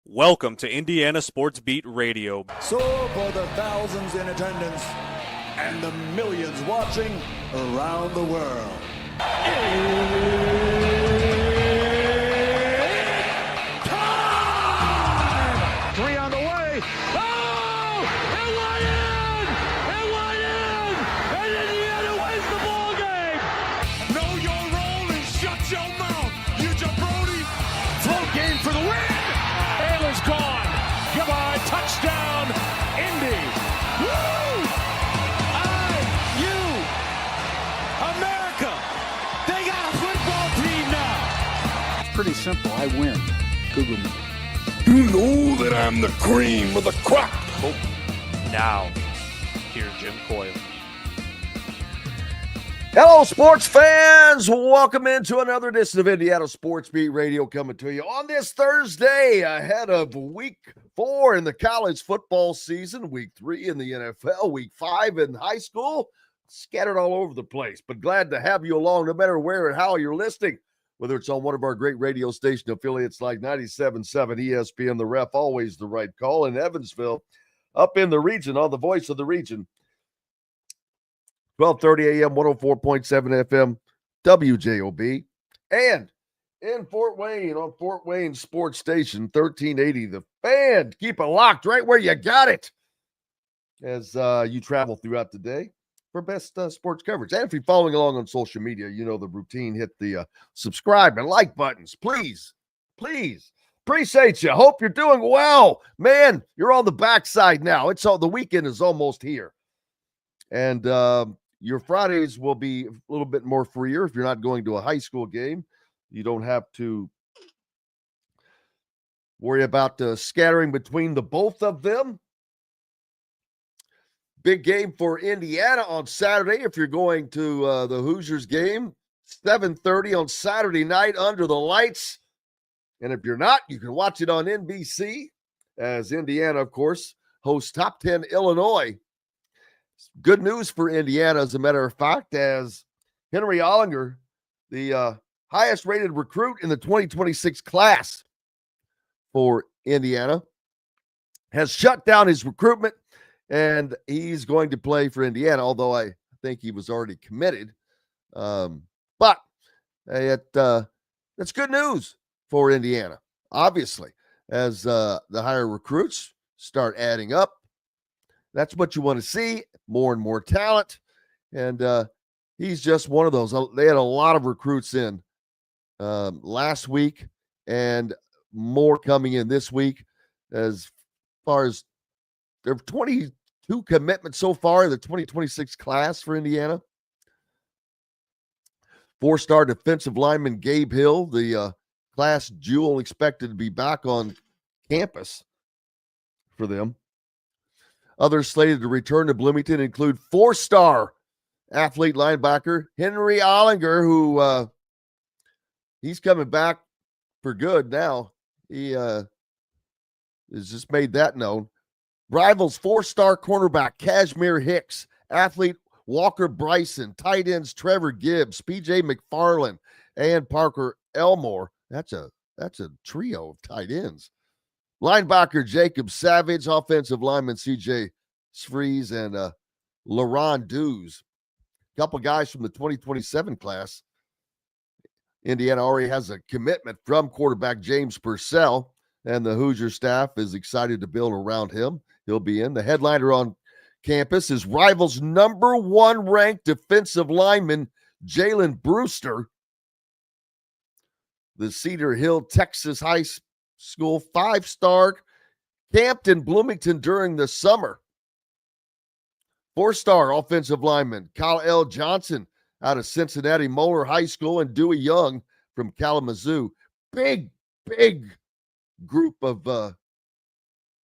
Welcome to Indiana Sports Beat Radio. So for the thousands in attendance and the millions watching around the world. Time! Three on the way. Oh! It went in! It went in! And Indiana wins the ball game! Know your role and shut your mouth, you jabroni! Float game for the win! Ayler's gone. Goodbye. Touchdown, Indy. Woo! IU. America. They got a football team now. It's pretty simple. I win. Google me. You know that I'm the cream of the crop. Now, here's Jim Coyle. Hello, sports fans. Welcome into another edition of Indiana Sports Beat Radio coming to you on this Thursday ahead of week 4 in the college football season, week 3 in the NFL, week 5 in high school, scattered all over the place. But glad to have you along no matter where and how you're listening, whether it's on one of our great radio station affiliates like 97.7 ESPN, The Ref, always the right call, in Evansville, up in the region on the voice of the region. 12:30 a.m., 104.7 FM, WJOB. And in Fort Wayne, on Fort Wayne Sports Station, 1380, The Fan. Keep it locked right where you got it as you travel throughout the day for best sports coverage. And if you're following along on social media, you know the routine. Hit the subscribe and like buttons. Please, please. Appreciate you. Hope you're doing well. Man, you're on the backside now. The weekend is almost here. And your Fridays will be a little bit more freer if you're not going to a high school game. You don't have to worry about scattering between the both of them. Big game for Indiana on Saturday if you're going to the Hoosiers game. 7:30 on Saturday night under the lights. And if you're not, you can watch it on NBC as Indiana, of course, hosts top 10 Illinois. Good news for Indiana, as a matter of fact, as Henry Ollinger, the highest-rated recruit in the 2026 class for Indiana, has shut down his recruitment, and he's going to play for Indiana, although I think he was already committed. But that's good news for Indiana, obviously, as the higher recruits start adding up. That's what you want to see, more and more talent. And he's just one of those. They had a lot of recruits in last week and more coming in this week. As far as there are 22 commitments so far in the 2026 class for Indiana. 4-star defensive lineman Gabe Hill, the class jewel, expected to be back on campus for them. Others slated to return to Bloomington include 4-star athlete linebacker Henry Ollinger, who he's coming back for good now. He has just made that known. Rivals 4-star cornerback Kashmir Hicks, athlete Walker Bryson, tight ends Trevor Gibbs, PJ McFarland, and Parker Elmore. That's a trio of tight ends. Linebacker Jacob Savage, offensive lineman CJ Sfreeze, and LaRon Dews. A couple guys from the 2027 class. Indiana already has a commitment from quarterback James Purcell, and the Hoosier staff is excited to build around him. He'll be in. The headliner on campus is Rivals' number 1 ranked defensive lineman Jalen Brewster. The Cedar Hill, Texas high school 5-star, camped in Bloomington during the summer. 4-star offensive lineman Kyle L. Johnson out of Cincinnati Moeller High School, and Dewey Young from Kalamazoo. Big group of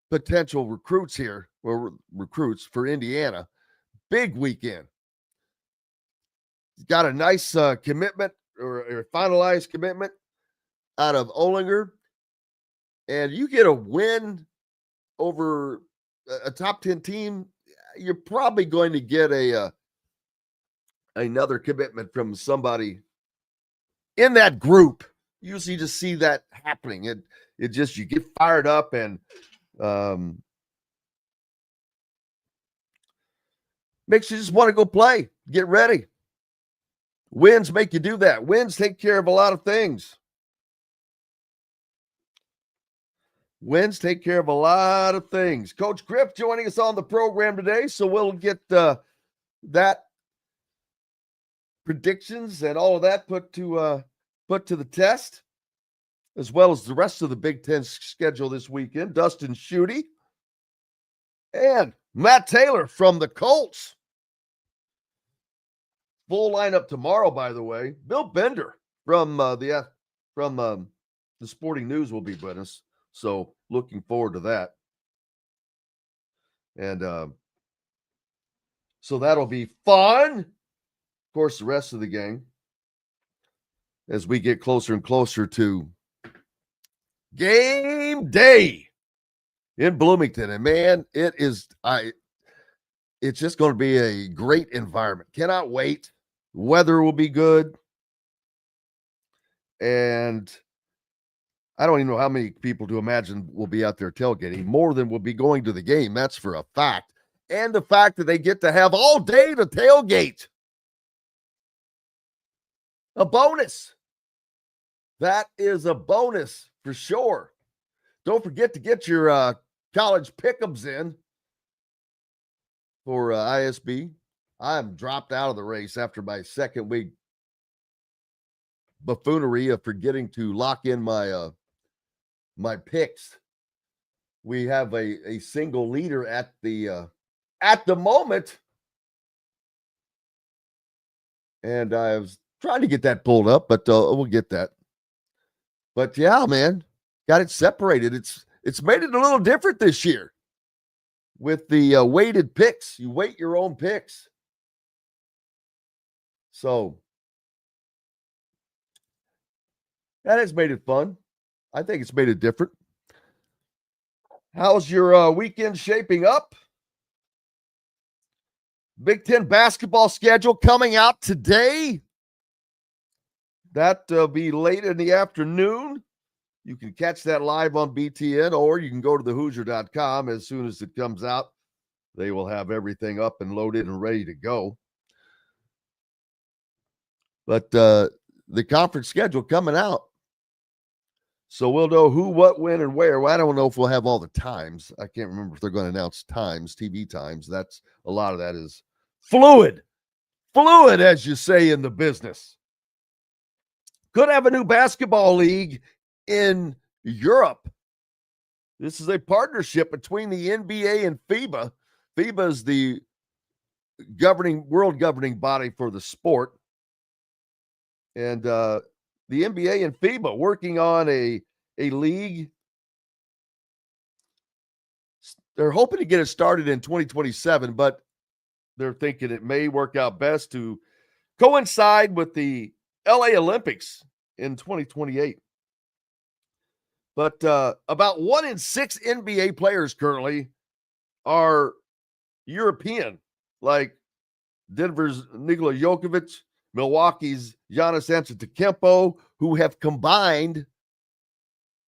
potential recruits here, or recruits for Indiana. Big weekend. Got a nice commitment or a finalized commitment out of Ollinger. And you get a win over a top 10 team, you're probably going to get another commitment from somebody in that group. Usually just see that happening. It just, you get fired up and makes you just want to go play, get ready. Wins make you do that. Wins take care of a lot of things. Wins take care of a lot of things. Coach Griff joining us on the program today, so we'll get that predictions and all of that put to the test, as well as the rest of the Big Ten schedule this weekend. Dustin Schutte and Matt Taylor from the Colts. Full lineup tomorrow, by the way. Bill Bender from the Sporting News will be with us. So looking forward to that. And so that'll be fun. Of course, the rest of the gang, as we get closer and closer to game day in Bloomington. And man, it's just going to be a great environment. Cannot wait. Weather will be good. And I don't even know how many people to imagine will be out there tailgating. More than will be going to the game. That's for a fact. And the fact that they get to have all day to tailgate. A bonus. That is a bonus for sure. Don't forget to get your college pickups in for ISB. I'm dropped out of the race after my second week buffoonery of forgetting to lock in my my picks. We have a single leader at the moment, and I was trying to get that pulled up, but we'll get that. But yeah, man, got it separated. It's made it a little different this year with the weighted picks. You weight your own picks. So that has made it fun. I think it's made it different. How's your weekend shaping up? Big Ten basketball schedule coming out today. That'll be late in the afternoon. You can catch that live on BTN, or you can go to thehoosier.com. As soon as it comes out, they will have everything up and loaded and ready to go. But the conference schedule coming out. So we'll know who, what, when, and where. Well, I don't know if we'll have all the times. I can't remember if they're going to announce times, TV times. That's a lot of that is fluid. Fluid, as you say in the business. Could have a new basketball league in Europe. This is a partnership between the NBA and FIBA. FIBA is the world governing body for the sport. And the NBA and FIBA working on a league. They're hoping to get it started in 2027, but they're thinking it may work out best to coincide with the LA Olympics in 2028. But about 1 in 6 NBA players currently are European, like Denver's Nikola Jokic, Milwaukee's Giannis Antetokounmpo, who have combined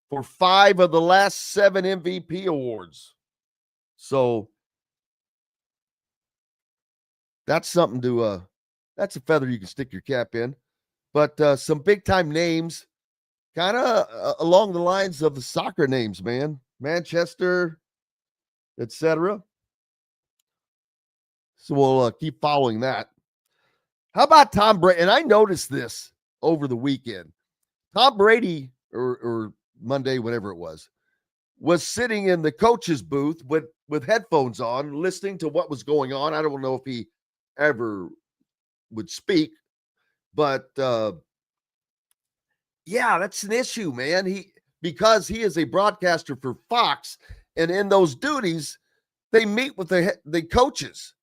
for 5 of the last 7 MVP awards. So that's something to that's a feather you can stick your cap in. But some big time names, kind of along the lines of the soccer names, man. Manchester, etc. So we'll keep following that. How about Tom Brady? And I noticed this over the weekend. Tom Brady, or Monday, whatever it was sitting in the coach's booth with headphones on, listening to what was going on. I don't know if he ever would speak, but yeah, that's an issue, man. Because he is a broadcaster for Fox, and in those duties, they meet with the coaches.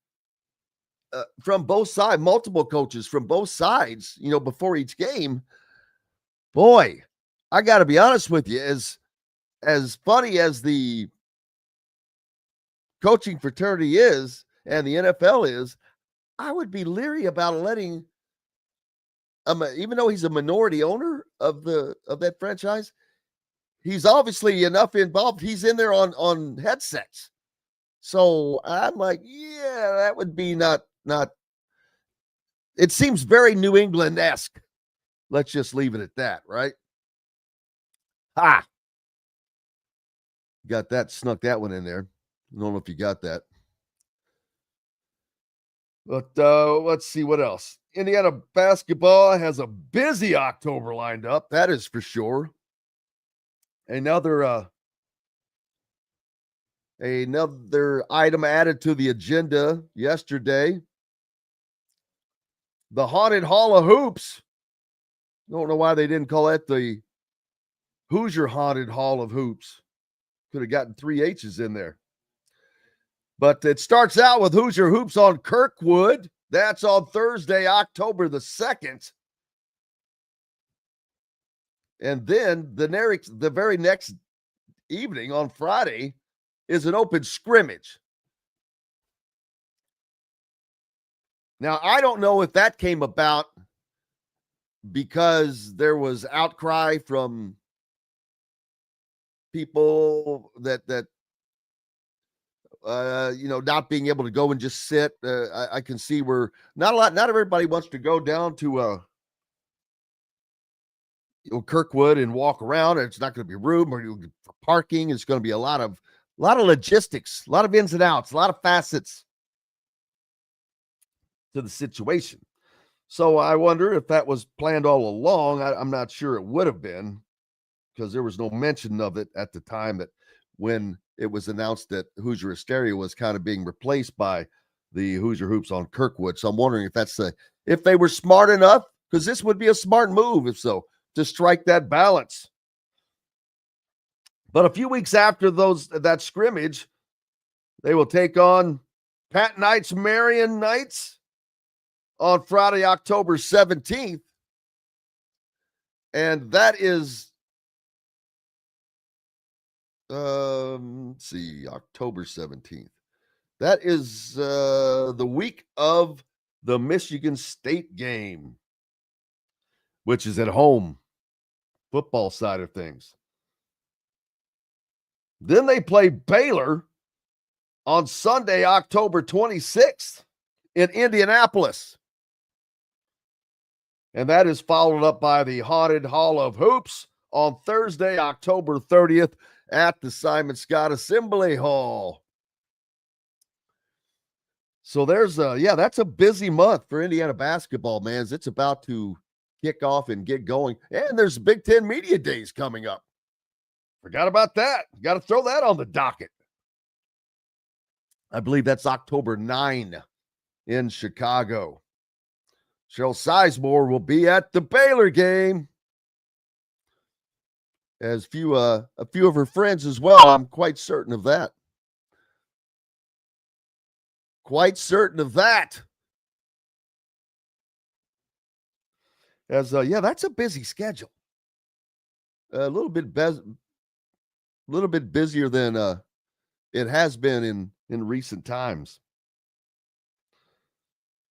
From both sides, multiple coaches from both sides, before each game. Boy, I got to be honest with you, as funny as the coaching fraternity is and the NFL is, I would be leery about letting, even though he's a minority owner of that franchise, he's obviously enough involved. He's in there on headsets. So I'm like, yeah, that would be not. It seems very New England-esque. Let's just leave it at that, right? Ha! Got that, snuck that one in there. I don't know if you got that. But let's see what else. Indiana basketball has a busy October lined up. That is for sure. Another item added to the agenda yesterday. The Haunted Hall of Hoops. Don't know why they didn't call that the Hoosier Haunted Hall of Hoops. Could have gotten 3 H's in there. But it starts out with Hoosier Hoops on Kirkwood. That's on Thursday, October the 2nd. And then the very next evening on Friday is an open scrimmage. Now, I don't know if that came about because there was outcry from people that not being able to go and just sit. I can see where not everybody wants to go down to Kirkwood and walk around. It's not going to be room or for parking. It's going to be a lot of logistics, a lot of ins and outs, a lot of facets to the situation. So I wonder if that was planned all along. I'm not sure it would have been, because there was no mention of it at the time that when it was announced that Hoosier Hysteria was kind of being replaced by the Hoosier Hoops on Kirkwood. So I'm wondering if if they were smart enough, because this would be a smart move, if so, to strike that balance. But a few weeks after that scrimmage, they will take on Pat Knight's Marion Knights on Friday, October 17th. And that is, let's see, October 17th. That is the week of the Michigan State game, which is at home, football side of things. Then they play Baylor on Sunday, October 26th in Indianapolis. And that is followed up by the Haunted Hall of Hoops on Thursday, October 30th at the Simon Scott Assembly Hall. So that's a busy month for Indiana basketball, man. It's about to kick off and get going. And there's Big Ten Media Days coming up. Forgot about that. Got to throw that on the docket. I believe that's October 9 in Chicago. Cheryl Sizemore will be at the Baylor game, as a few of her friends as well. I'm quite certain of that. Quite certain of that. As that's a busy schedule. A little bit busier than it has been in recent times.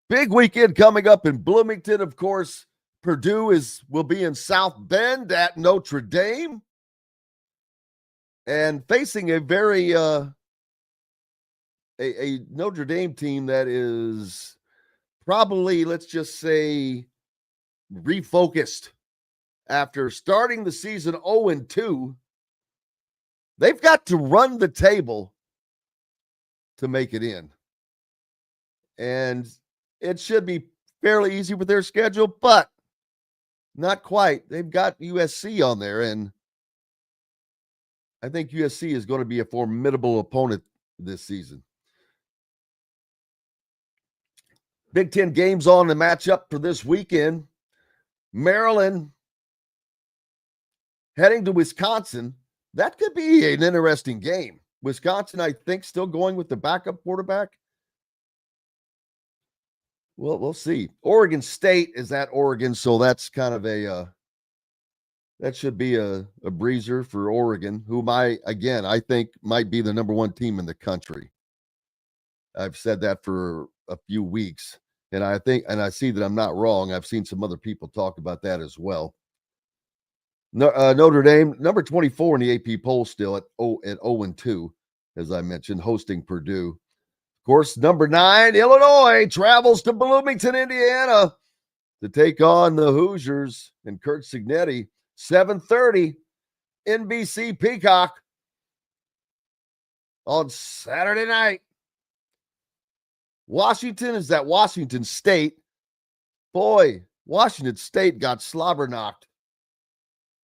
Big weekend coming up in Bloomington, of course. Purdue will be in South Bend at Notre Dame, and facing a very a Notre Dame team that is probably, let's just say, refocused after starting the season 0-2. They've got to run the table to make it in, and it should be fairly easy with their schedule, but not quite. They've got USC on there, and I think USC is going to be a formidable opponent this season. Big Ten games on the matchup for this weekend. Maryland heading to Wisconsin. That could be an interesting game. Wisconsin, I think, still going with the backup quarterback. Well, we'll see. Oregon State is at Oregon, so that's kind of that should be a breezer for Oregon, who I think might be the number one team in the country. I've said that for a few weeks, and I see that I'm not wrong. I've seen some other people talk about that as well. Notre Dame, number 24 in the AP poll, still at 0-2, as I mentioned, hosting Purdue. Of course, number 9, Illinois, travels to Bloomington, Indiana, to take on the Hoosiers and Kurt Signetti. 7:30, NBC Peacock on Saturday night. Washington is at Washington State. Boy, Washington State got slobber knocked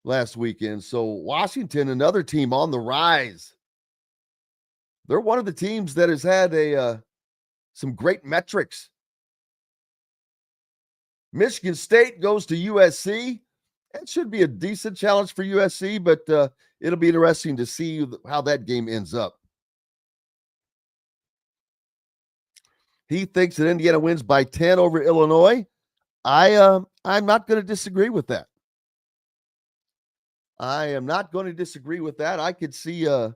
last weekend. So Washington, another team on the rise. They're one of the teams that has had some great metrics. Michigan State goes to USC. It should be a decent challenge for USC, but it'll be interesting to see how that game ends up. He thinks that Indiana wins by 10 over Illinois. I'm not going to disagree with that. I am not going to disagree with that. I could see a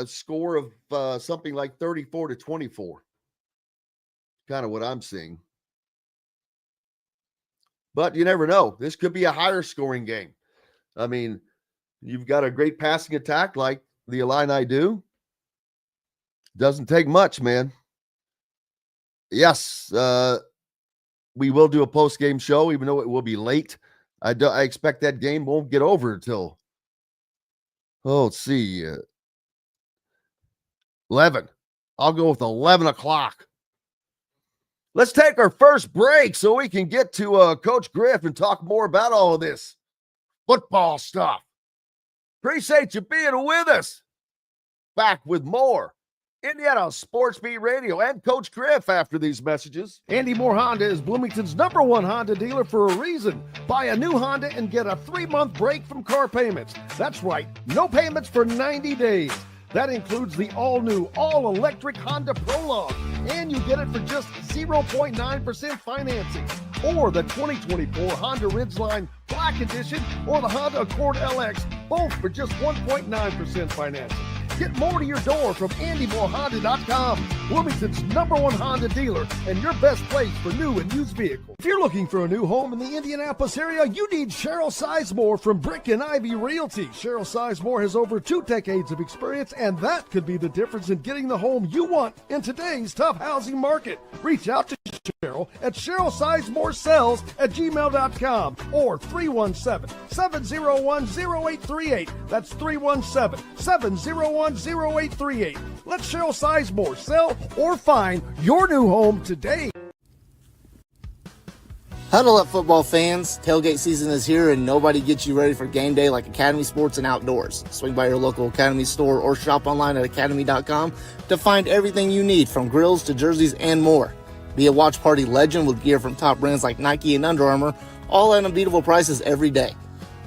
score of something like 34-24. Kind of what I'm seeing. But you never know. This could be a higher scoring game. I mean, you've got a great passing attack like the Illini do. Doesn't take much, man. Yes, we will do a post-game show, even though it will be late. I expect that game won't get over until, let's see, 11. I'll go with 11 o'clock. Let's take our first break so we can get to Coach Griff and talk more about all of this football stuff. Appreciate you being with us. Back with more Indiana Sports Beat Radio and Coach Griff after these messages. Andy Moore Honda is Bloomington's #1 Honda dealer for a reason. Buy a new Honda and get a 3-month break from car payments. That's right, no payments for 90 days. That includes the all-new, all-electric Honda Prologue, and you get it for just 0.9% financing. Or the 2024 Honda Ridgeline Black Edition or the Honda Accord LX, both for just 1.9% financing. Get more to your door from AndyMooreHonda.com, Bloomington's #1 Honda dealer and your best place for new and used vehicles. If you're looking for a new home in the Indianapolis area, you need Cheryl Sizemore from Brick and Ivy Realty. Cheryl Sizemore has over 2 decades of experience, and that could be the difference in getting the home you want in today's tough housing market. Reach out to Cheryl at CherylSizemooreSells@gmail.com or 317-701-0838. That's 317-701-0838. Let Cheryl Sizemore sell or find your new home today. Huddle up, football fans. Tailgate season is here, and nobody gets you ready for game day like Academy Sports and Outdoors. Swing by your local Academy store or shop online at academy.com to find everything you need, from grills to jerseys and more. Be a watch party legend with gear from top brands like Nike and Under Armour, all at unbeatable prices every day.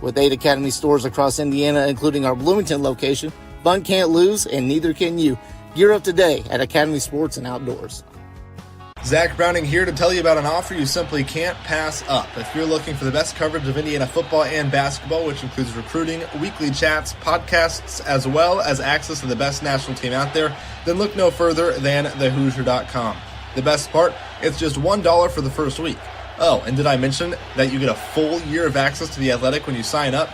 With 8 Academy stores across Indiana, including our Bloomington location, fun can't lose, and neither can you. Gear up today at Academy Sports and Outdoors. Zach Browning here to tell you about an offer you simply can't pass up. If you're looking for the best coverage of Indiana football and basketball, which includes recruiting, weekly chats, podcasts, as well as access to the best national team out there, then look no further than thehoosier.com. The best part, it's just $1 for the first week. Oh, and did I mention that you get a full year of access to The Athletic when you sign up?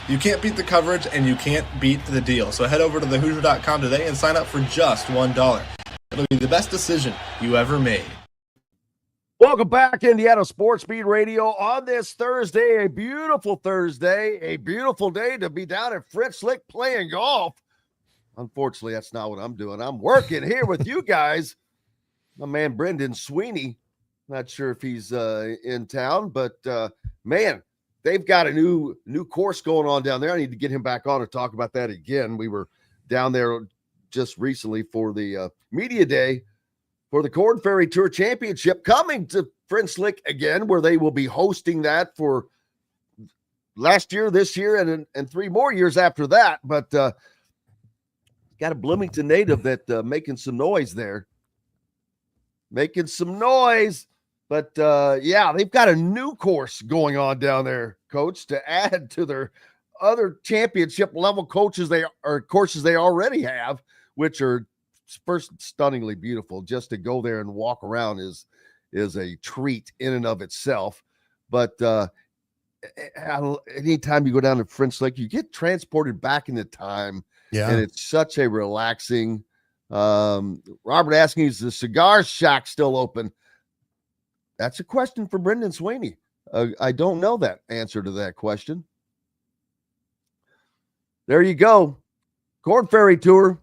You can't beat the coverage, and you can't beat the deal. So head over to thehoosier.com today and sign up for just $1. It'll be the best decision you ever made. Welcome back, Indiana Sports Beat Radio on this Thursday, a beautiful Thursday, a beautiful day to be down at Fritz Lick playing golf. Unfortunately, that's not what I'm doing. I'm working here with you guys. My man Brendan Sweeney, not sure if he's in town, but man, they've got a new course going on down there. I need to get him back on and talk about that again. We were down there just recently for the media day for the Corn Ferry Tour Championship, coming to Fritz Lick again, where they will be hosting that for last year, this year, and 3 more years after that. But got a Bloomington native that making some noise there. Making some noise. But, yeah, they've got a new course going on down there, Coach, to add to their other championship-level courses they already have, which are first stunningly beautiful. Just to go there and walk around is a treat in and of itself. But anytime you go down to French Lick, you get transported back into time. Yeah. And it's such a relaxing. Robert asking, is the cigar shack still open? That's a question for Brendan Sweeney. I don't know that answer to that question. There you go. Corn Ferry Tour,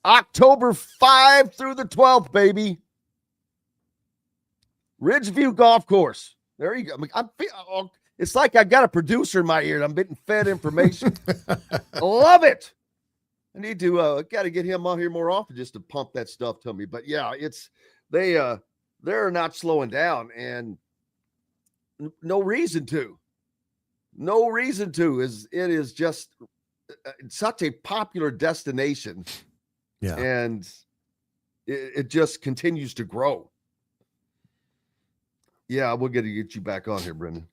October 5 through the 12th, baby. Ridgeview Golf Course. There you go. It's like I got a producer in my ear and I'm getting fed information. Love it. I need to got to get him on here more often just to pump that stuff to me. But yeah, they're not slowing down, and no reason to. No reason to. It is just such a popular destination. Yeah. And it just continues to grow. Yeah, we'll get you back on here, Brendan.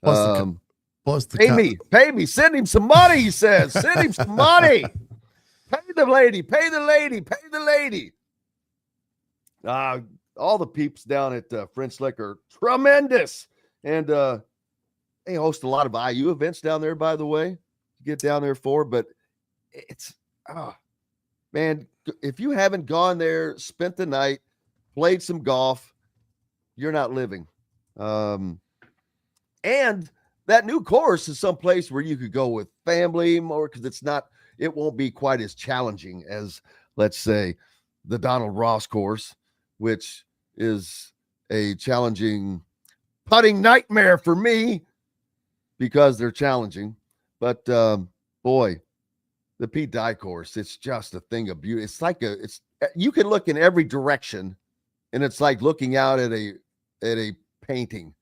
Plus the pay me, send him some money, he says. Send him some money. Pay the lady. All the peeps down at French Lick are tremendous. And they host a lot of IU events down there, by the way, to get down there for. But it's, man, if you haven't gone there, spent the night, played some golf, you're not living. And that new course is someplace where you could go with family more, because it won't be quite as challenging as, let's say, the Donald Ross course, which is a challenging putting nightmare for me because they're challenging. But boy, the Pete Dye course, it's just a thing of beauty. It's like you can look in every direction, and it's like looking out at a painting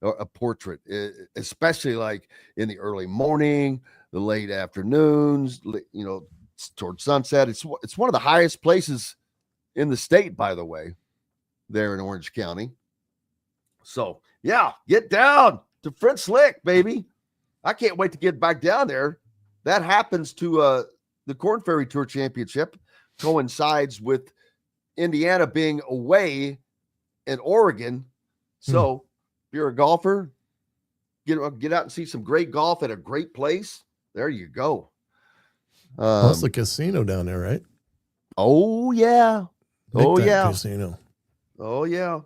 or a portrait, especially like in the early morning, the late afternoons, towards sunset. It's one of the highest places in the state, by the way, there in Orange County. So yeah, get down to French Lick, baby. I can't wait to get back down there. That happens to the Corn Ferry Tour Championship coincides with Indiana being away in Oregon. So if you're a golfer, get out and see some great golf at a great place. There you go. Plus the casino down there, right? Oh yeah. Casino. Oh yeah.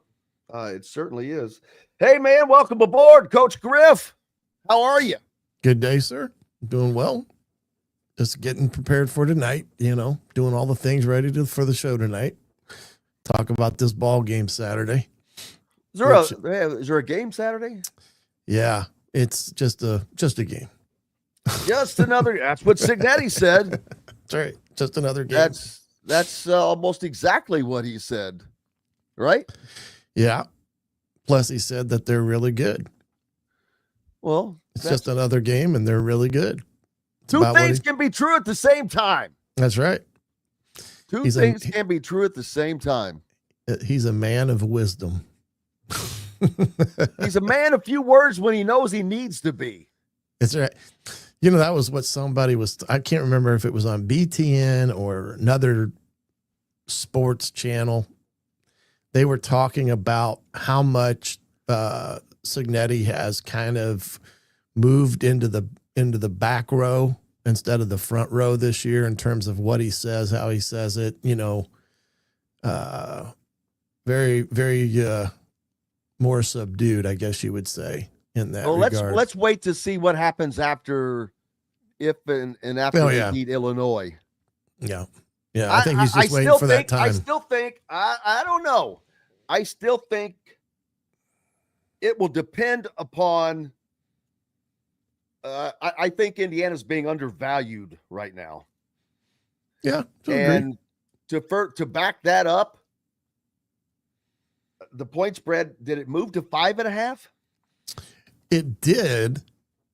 It certainly is. Hey man, welcome aboard, Coach Griff. How are you? Good day, sir. Doing well. Just getting prepared for tonight, doing all the things ready for the show tonight. Talk about this ball game Saturday. Is there a game Saturday? Yeah, it's just a game. Just another. That's what Signetti said. That's right. Just another game. That's almost exactly what he said, right? Yeah. Plus, he said that they're really good. Well, it's just another game, and they're really good. Two things can be true at the same time. That's right. Two things can be true at the same time. He's a man of wisdom. He's a man of few words when he knows he needs to be. That's right. That was what somebody was, I can't remember if it was on BTN or another sports channel. They were talking about how much Signetti has kind of moved into the back row instead of the front row this year in terms of what he says, how he says it, very, very more subdued, I guess you would say, in that regard. Let's wait to see what happens after they beat Illinois. Yeah. Yeah. I think he's just waiting for that time. I still think, I don't know. I still think it will depend upon, I think Indiana's being undervalued right now. Yeah. And to back that up, the point spread, did it move to 5.5? It did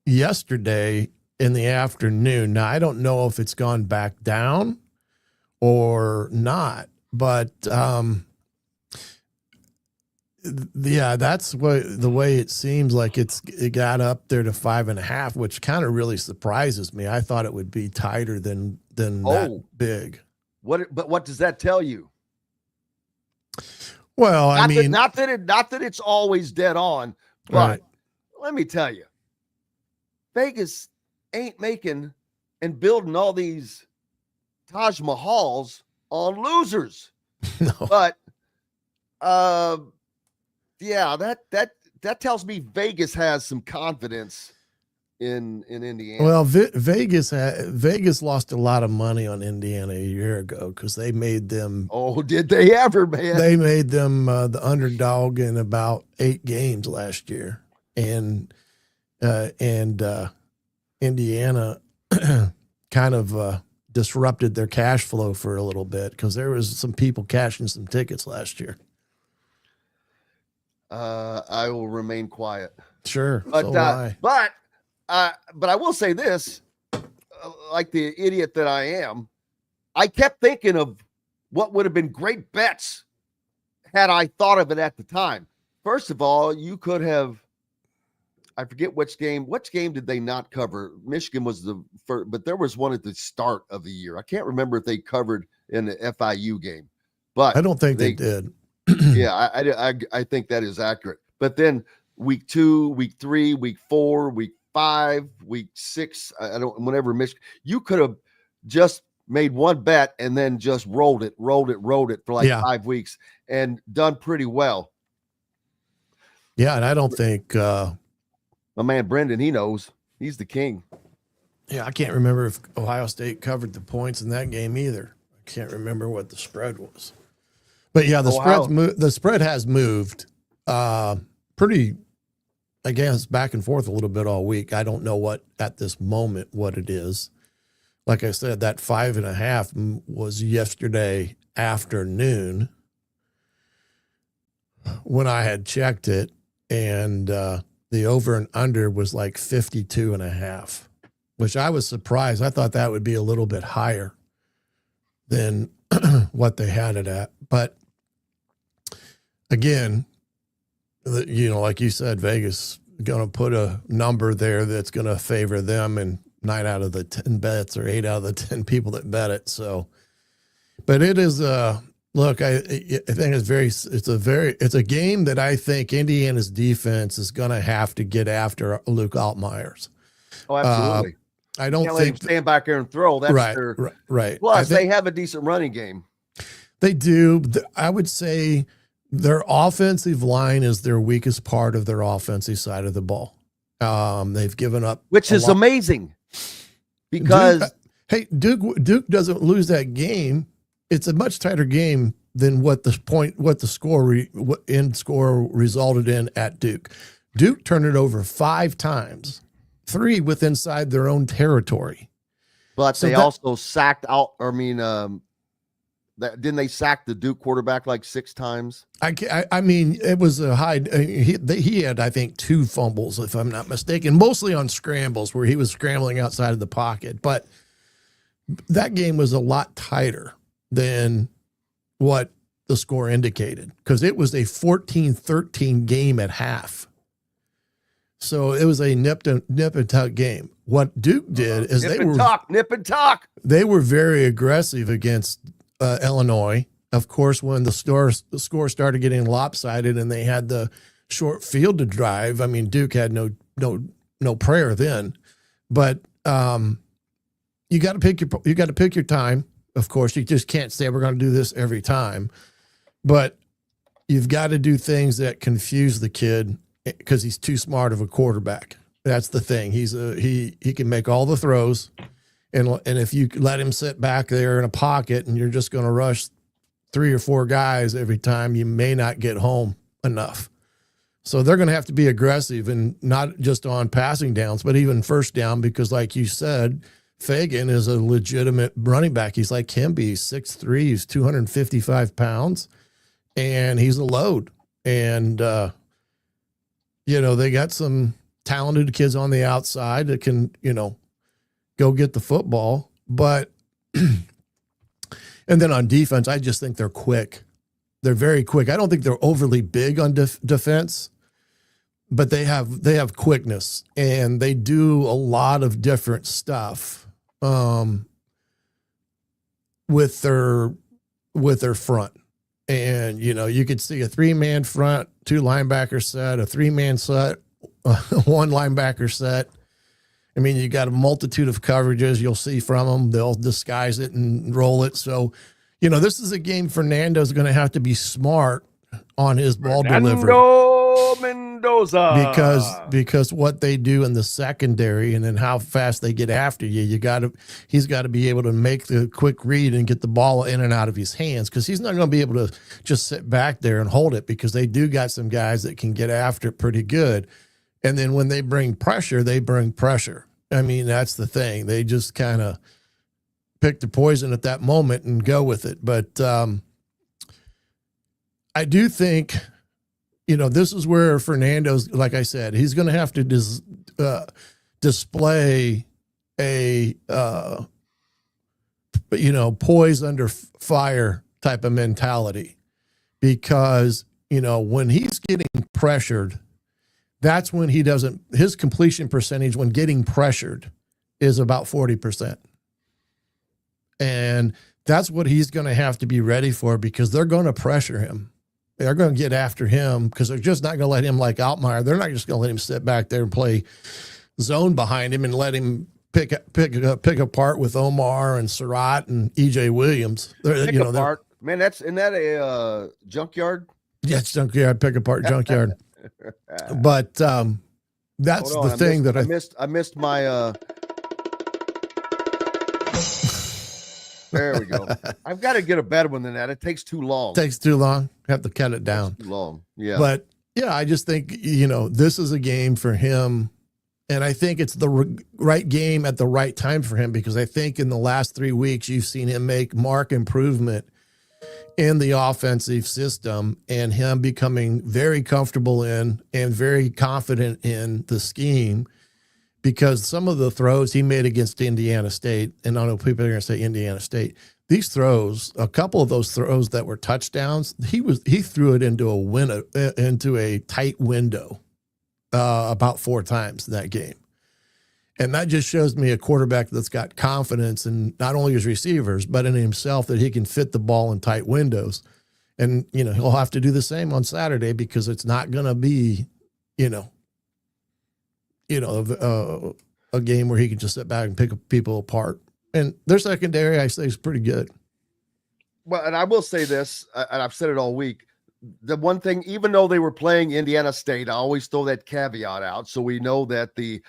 yesterday in the afternoon. Now, I don't know if it's gone back down or not, but yeah, that's the way it seems like it got up there to 5.5, which kind of really surprises me. I thought it would be tighter than that big. But what does that tell you? Well, not that it's always dead on, but let me tell you, Vegas ain't making and building all these Taj Mahals on losers. No. But yeah, that tells me Vegas has some confidence in Indiana. Well, Vegas lost a lot of money on Indiana a year ago because they made them. Oh, did they ever, man? They made them the underdog in about 8 games last year, and Indiana kind of disrupted their cash flow for a little bit because there was some people cashing some tickets last year. I will remain quiet. Sure, but so but I will say this, like the idiot that I am, I kept thinking of what would have been great bets had I thought of it at the time. First of all, you could have, I forget which game did they not cover? Michigan was the first, but there was one at the start of the year. I can't remember if they covered in the FIU game, but I don't think they did. Yeah, I think that is accurate. But then week 2, week 3, week 4, week 5, week 6, whenever Michigan, you could have just made one bet and then just rolled it for like 5 weeks and done pretty well. Yeah, and I don't think my man Brendan, he knows. He's the king. Yeah, I can't remember if Ohio State covered the points in that game either. I can't remember what the spread was. But yeah, the spread has moved pretty, I guess, back and forth a little bit all week. I don't know what at this moment what it is. Like I said, that 5.5 was yesterday afternoon when I had checked it, and the over and under was like 52.5, which I was surprised. I thought that would be a little bit higher than what they had it at. But again, like you said, Vegas going to put a number there that's going to favor them, and 9 out of the 10 bets or 8 out of the 10 people that bet it. So, but it is look, I think it's a game that I think Indiana's defense is going to have to get after Luke Altmyers. Oh, absolutely. I don't Can't think let him stand back there and throw. That's right. Plus, they have a decent running game. They do. I would say their offensive line is their weakest part of their offensive side of the ball. They've given up, which is amazing because Duke doesn't lose that game. It's a much tighter game than what the score resulted in at Duke. Duke turned it over 5 times, 3 with inside their own territory. But so they also sacked out. Didn't they sack the Duke quarterback like 6 times? I mean, it was a high. He had, I think, 2 fumbles, if I'm not mistaken, mostly on scrambles where he was scrambling outside of the pocket. But that game was a lot tighter than what the score indicated because it was a 14-13 game at half. So it was a nip and tuck game. What Duke did is nip and tuck. They were very aggressive against Illinois. Of course, when the score started getting lopsided and they had the short field to drive, I mean, Duke had no prayer then. But you got to pick your time. Of course, you just can't say we're going to do this every time. But you've got to do things that confuse the kid because he's too smart of a quarterback. That's the thing. He can make all the throws. And if you let him sit back there in a pocket and you're just going to rush 3 or 4 guys every time, you may not get home enough. So they're going to have to be aggressive, and not just on passing downs, but even first down, because like you said, Fagan is a legitimate running back. He's like Kimby, he's 6'3", he's 255 pounds, and he's a load. And, they got some talented kids on the outside that can, go get the football. But, and then on defense, I just think they're quick. They're very quick. I don't think they're overly big on defense, but they have quickness, and they do a lot of different stuff with their front. And, you could see a 3-man front, 2 linebacker set, a 3-man set, 1 linebacker set. I mean, you got a multitude of coverages you'll see from them. They'll disguise it and roll it. So, this is a game Fernando's going to have to be smart on his ball delivery. Mendoza. Because what they do in the secondary and then how fast they get after you, he's got to be able to make the quick read and get the ball in and out of his hands, because he's not going to be able to just sit back there and hold it, because they do got some guys that can get after it pretty good. And then when they bring pressure, they bring pressure. I mean, that's the thing. They just kind of pick the poison at that moment and go with it. But I do think, this is where Fernando's, like I said, he's going to have to display a, poise under fire type of mentality, because, when he's getting pressured, that's when his completion percentage when getting pressured is about 40%. And that's what he's going to have to be ready for, because they're going to pressure him. They're going to get after him, because they're just not going to let him, like Altmaier, they're not just going to let him sit back there and play zone behind him and let him pick apart with Omar and Surratt and EJ Williams. Pick apart. Man, isn't that a junkyard? Yeah, it's junkyard, pick apart junkyard. But that's the thing that I missed my there we go. I've got to get a better one than that. It takes too long. Takes too long. Have to cut it down. Too long. Yeah. But yeah, I just think, this is a game for him. And I think it's the right game at the right time for him, because I think in the last 3 weeks, you've seen him make marked improvement in the offensive system, and him becoming very comfortable in and very confident in the scheme, because some of the throws he made against Indiana State, and I know people are going to say Indiana State, these throws, a couple of those throws that were touchdowns, he threw it into a tight window about 4 times in that game. And that just shows me a quarterback that's got confidence in not only his receivers, but in himself, that he can fit the ball in tight windows. And, he'll have to do the same on Saturday, because it's not going to be, a game where he can just sit back and pick people apart. And their secondary, I say, is pretty good. Well, and I will say this, and I've said it all week. The one thing, even though they were playing Indiana State, I always throw that caveat out, so we know that the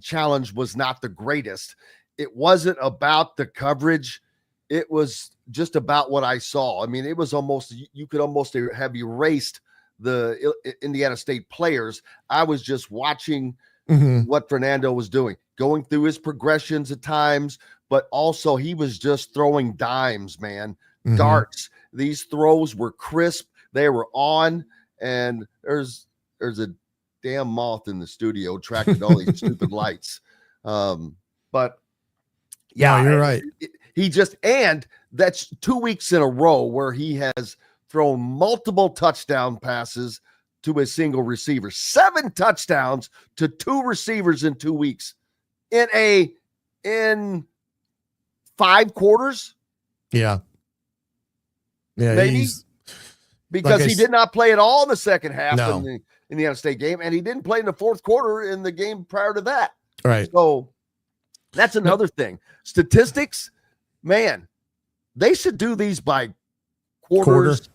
challenge was not the greatest. It wasn't about the coverage. It was just about what I saw. I mean, it was almost, you could almost have erased the Indiana State players. I was just watching what Fernando was doing, going through his progressions at times, but also he was just throwing dimes, man, darts. These throws were crisp. They were on, and there's a damn moth in the studio tracking all these stupid lights. But yeah, no, you're right. And that's 2 weeks in a row where he has thrown multiple touchdown passes to a single receiver. 7 touchdowns to 2 receivers in 2 weeks in 5 quarters. Yeah. Yeah. Maybe. Because he did not play at all in the second half in the Indiana State game, and he didn't play in the fourth quarter in the game prior to that. Right. So that's another thing. Statistics, man, they should do these by quarters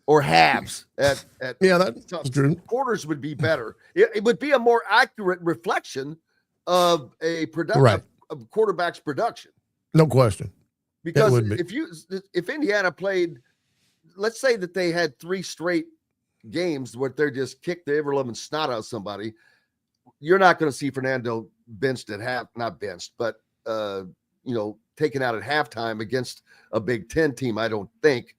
or halves. That's true. Quarters would be better. It would be a more accurate reflection of a production of quarterback's production. No question. Because if Indiana played, let's say that they had 3 straight games where they just kicked the ever-loving snot out of somebody, you're not going to see Fernando benched at not benched, but taken out at halftime against a Big Ten team. I don't think,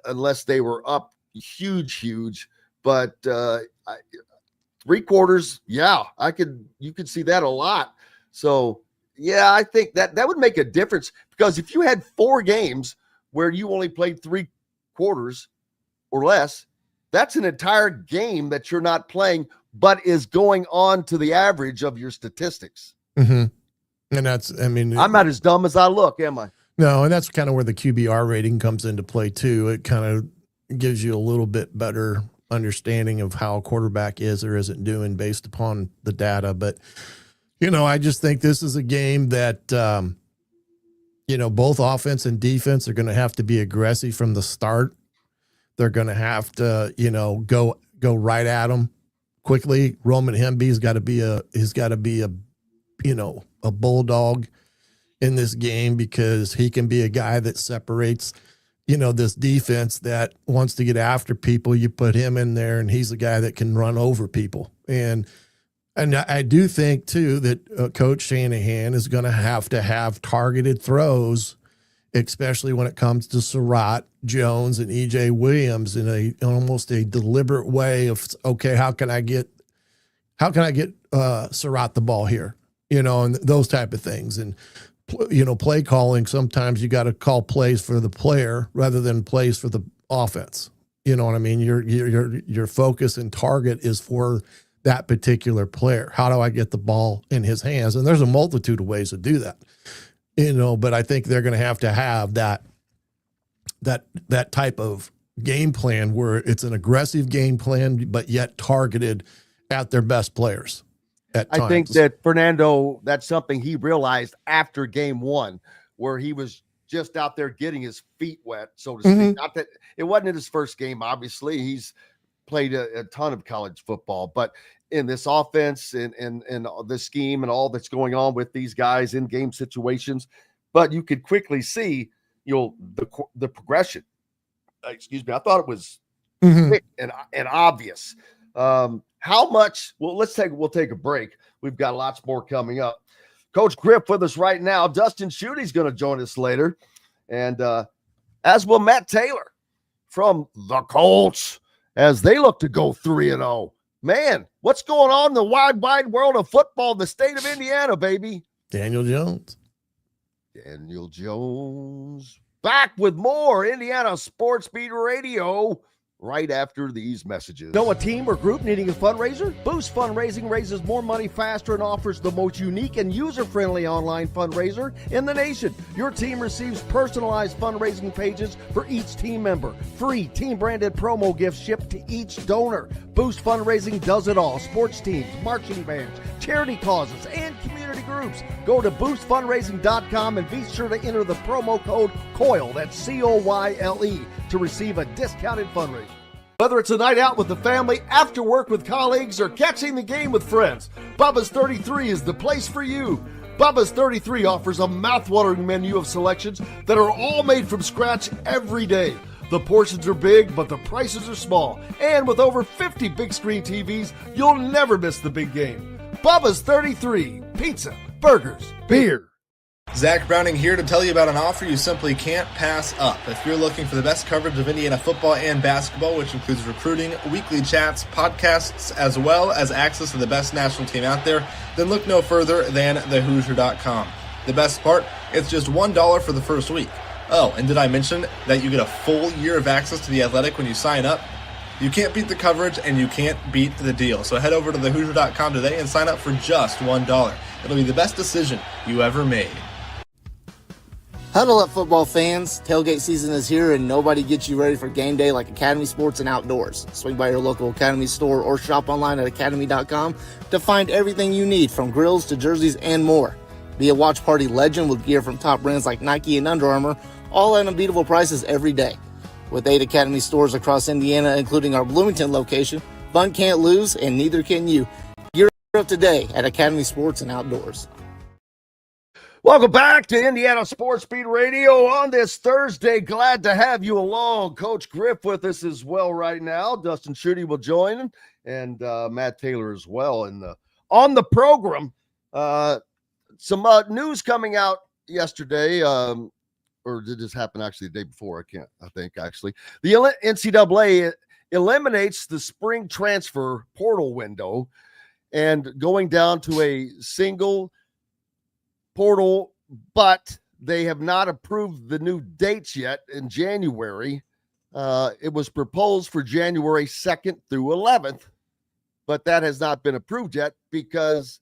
unless they were up huge. But 3 quarters, you could see that a lot. So yeah, I think that would make a difference, because if you had 4 games where you only played 3 quarters or less, that's an entire game that you're not playing, but is going on to the average of your statistics. And I'm not as dumb as I look, am I? No, and that's kind of where the QBR rating comes into play too. It kind of gives you a little bit better understanding of how a quarterback is or isn't doing based upon the data. But I just think this is a game that, both offense and defense are going to have to be aggressive from the start. They're going to have to, go right at them quickly. Roman Hemby's got to be a bulldog in this game, because he can be a guy that separates, this defense that wants to get after people. You put him in there, and he's a guy that can run over people. And I do think too that Coach Shanahan is going to have targeted throws, especially when it comes to Surratt, Jones, and EJ Williams, in almost a deliberate way of, okay, how can I get Surratt the ball here, and those type of things. And play calling, sometimes you got to call plays for the player rather than plays for the offense. You know what I mean? Your focus and target is for that particular player. How do I get the ball in his hands? And there's a multitude of ways to do that. But I think they're going to have that type of game plan where it's an aggressive game plan, but yet targeted at their best players. I think that Fernando, that's something he realized after game one, where he was just out there getting his feet wet, so to speak. Not that it wasn't his first game, obviously. He's played a ton of college football, but in this offense and the scheme and all that's going on with these guys in game situations, but you could quickly see, the progression. Excuse me. I thought it was quick and obvious. How much? Well, we'll take a break. We've got lots more coming up. Coach Griff with us right now. Dustin Schutte's going to join us later, and as will Matt Taylor from the Colts, as they look to go 3-0. Man, what's going on in the wide world of football in the state of Indiana, baby? Daniel Jones. Back with more Indiana Sports Beat Radio right after these messages. Know a team or group needing a fundraiser? Boost Fundraising raises more money faster and offers the most unique and user-friendly online fundraiser in the nation. Your team receives personalized fundraising pages for each team member. Free team-branded promo gifts shipped to each donor. Boost Fundraising does it all. Sports teams, marching bands, charity causes, and community groups. Go to boostfundraising.com and be sure to enter the promo code COYLE, that's COYLE, to receive a discounted fundraiser. Whether it's a night out with the family, after work with colleagues, or catching the game with friends, Bubba's 33 is the place for you. Bubba's 33 offers a mouthwatering menu of selections that are all made from scratch every day. The portions are big, but the prices are small. And with over 50 big screen TVs, you'll never miss the big game. Bubba's 33, pizza, burgers, beer. Zach Browning here to tell you about an offer you simply can't pass up. If you're looking for the best coverage of Indiana football and basketball, which includes recruiting, weekly chats, podcasts, as well as access to the best national team out there, then look no further than thehoosier.com. The best part, it's just $1 for the first week. Oh, and did I mention that you get a full year of access to The Athletic when you sign up? You can't beat the coverage and you can't beat the deal. So head over to thehoosier.com today and sign up for just $1. It'll be the best decision you ever made. Huddle up, football fans. Tailgate season is here, and nobody gets you ready for game day like Academy Sports and Outdoors. Swing by your local Academy store or shop online at academy.com to find everything you need, from grills to jerseys and more. Be a watch party legend with gear from top brands like Nike and Under Armour, all at unbeatable prices every day. With 8 Academy stores across Indiana, including our Bloomington location, fun can't lose, and neither can you. Gear up today at Academy Sports and Outdoors. Welcome back to Indiana Sports Beat Radio on this Thursday. Glad to have you along. Coach Griff with us as well right now. Dustin Schutte will join, and Matt Taylor as well. And on the program, some news coming out yesterday, or did this happen actually the day before? I think actually. The NCAA eliminates the spring transfer portal window and going down to a single portal, but they have not approved the new dates yet in January. It was proposed for January 2nd through 11th, but that has not been approved yet because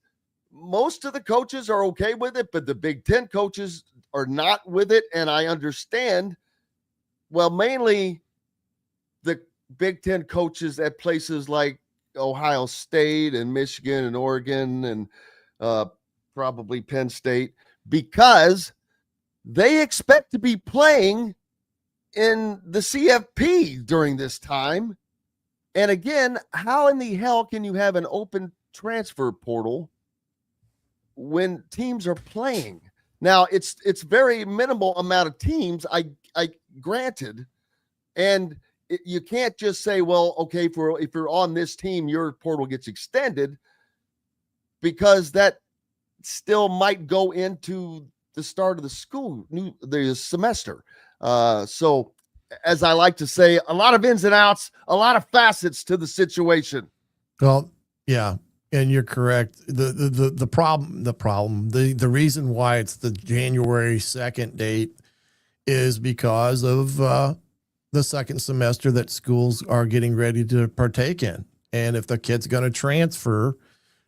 most of the coaches are okay with it, but the Big Ten coaches are not with it. And I understand, well, mainly the Big Ten coaches at places like Ohio State and Michigan and Oregon and probably Penn State, because they expect to be playing in the CFP during this time. And again, how in the hell can you have an open transfer portal when teams are playing? Now, it's very minimal amount of teams, I granted, and you can't just say, well, okay, if you're on this team, your portal gets extended, because that still might go into the start of the semester. So, as I like to say, a lot of ins and outs, a lot of facets to the situation. Well, yeah, and you're correct. The reason why it's the January 2nd date is because of the second semester that schools are getting ready to partake in. And if the kid's going to transfer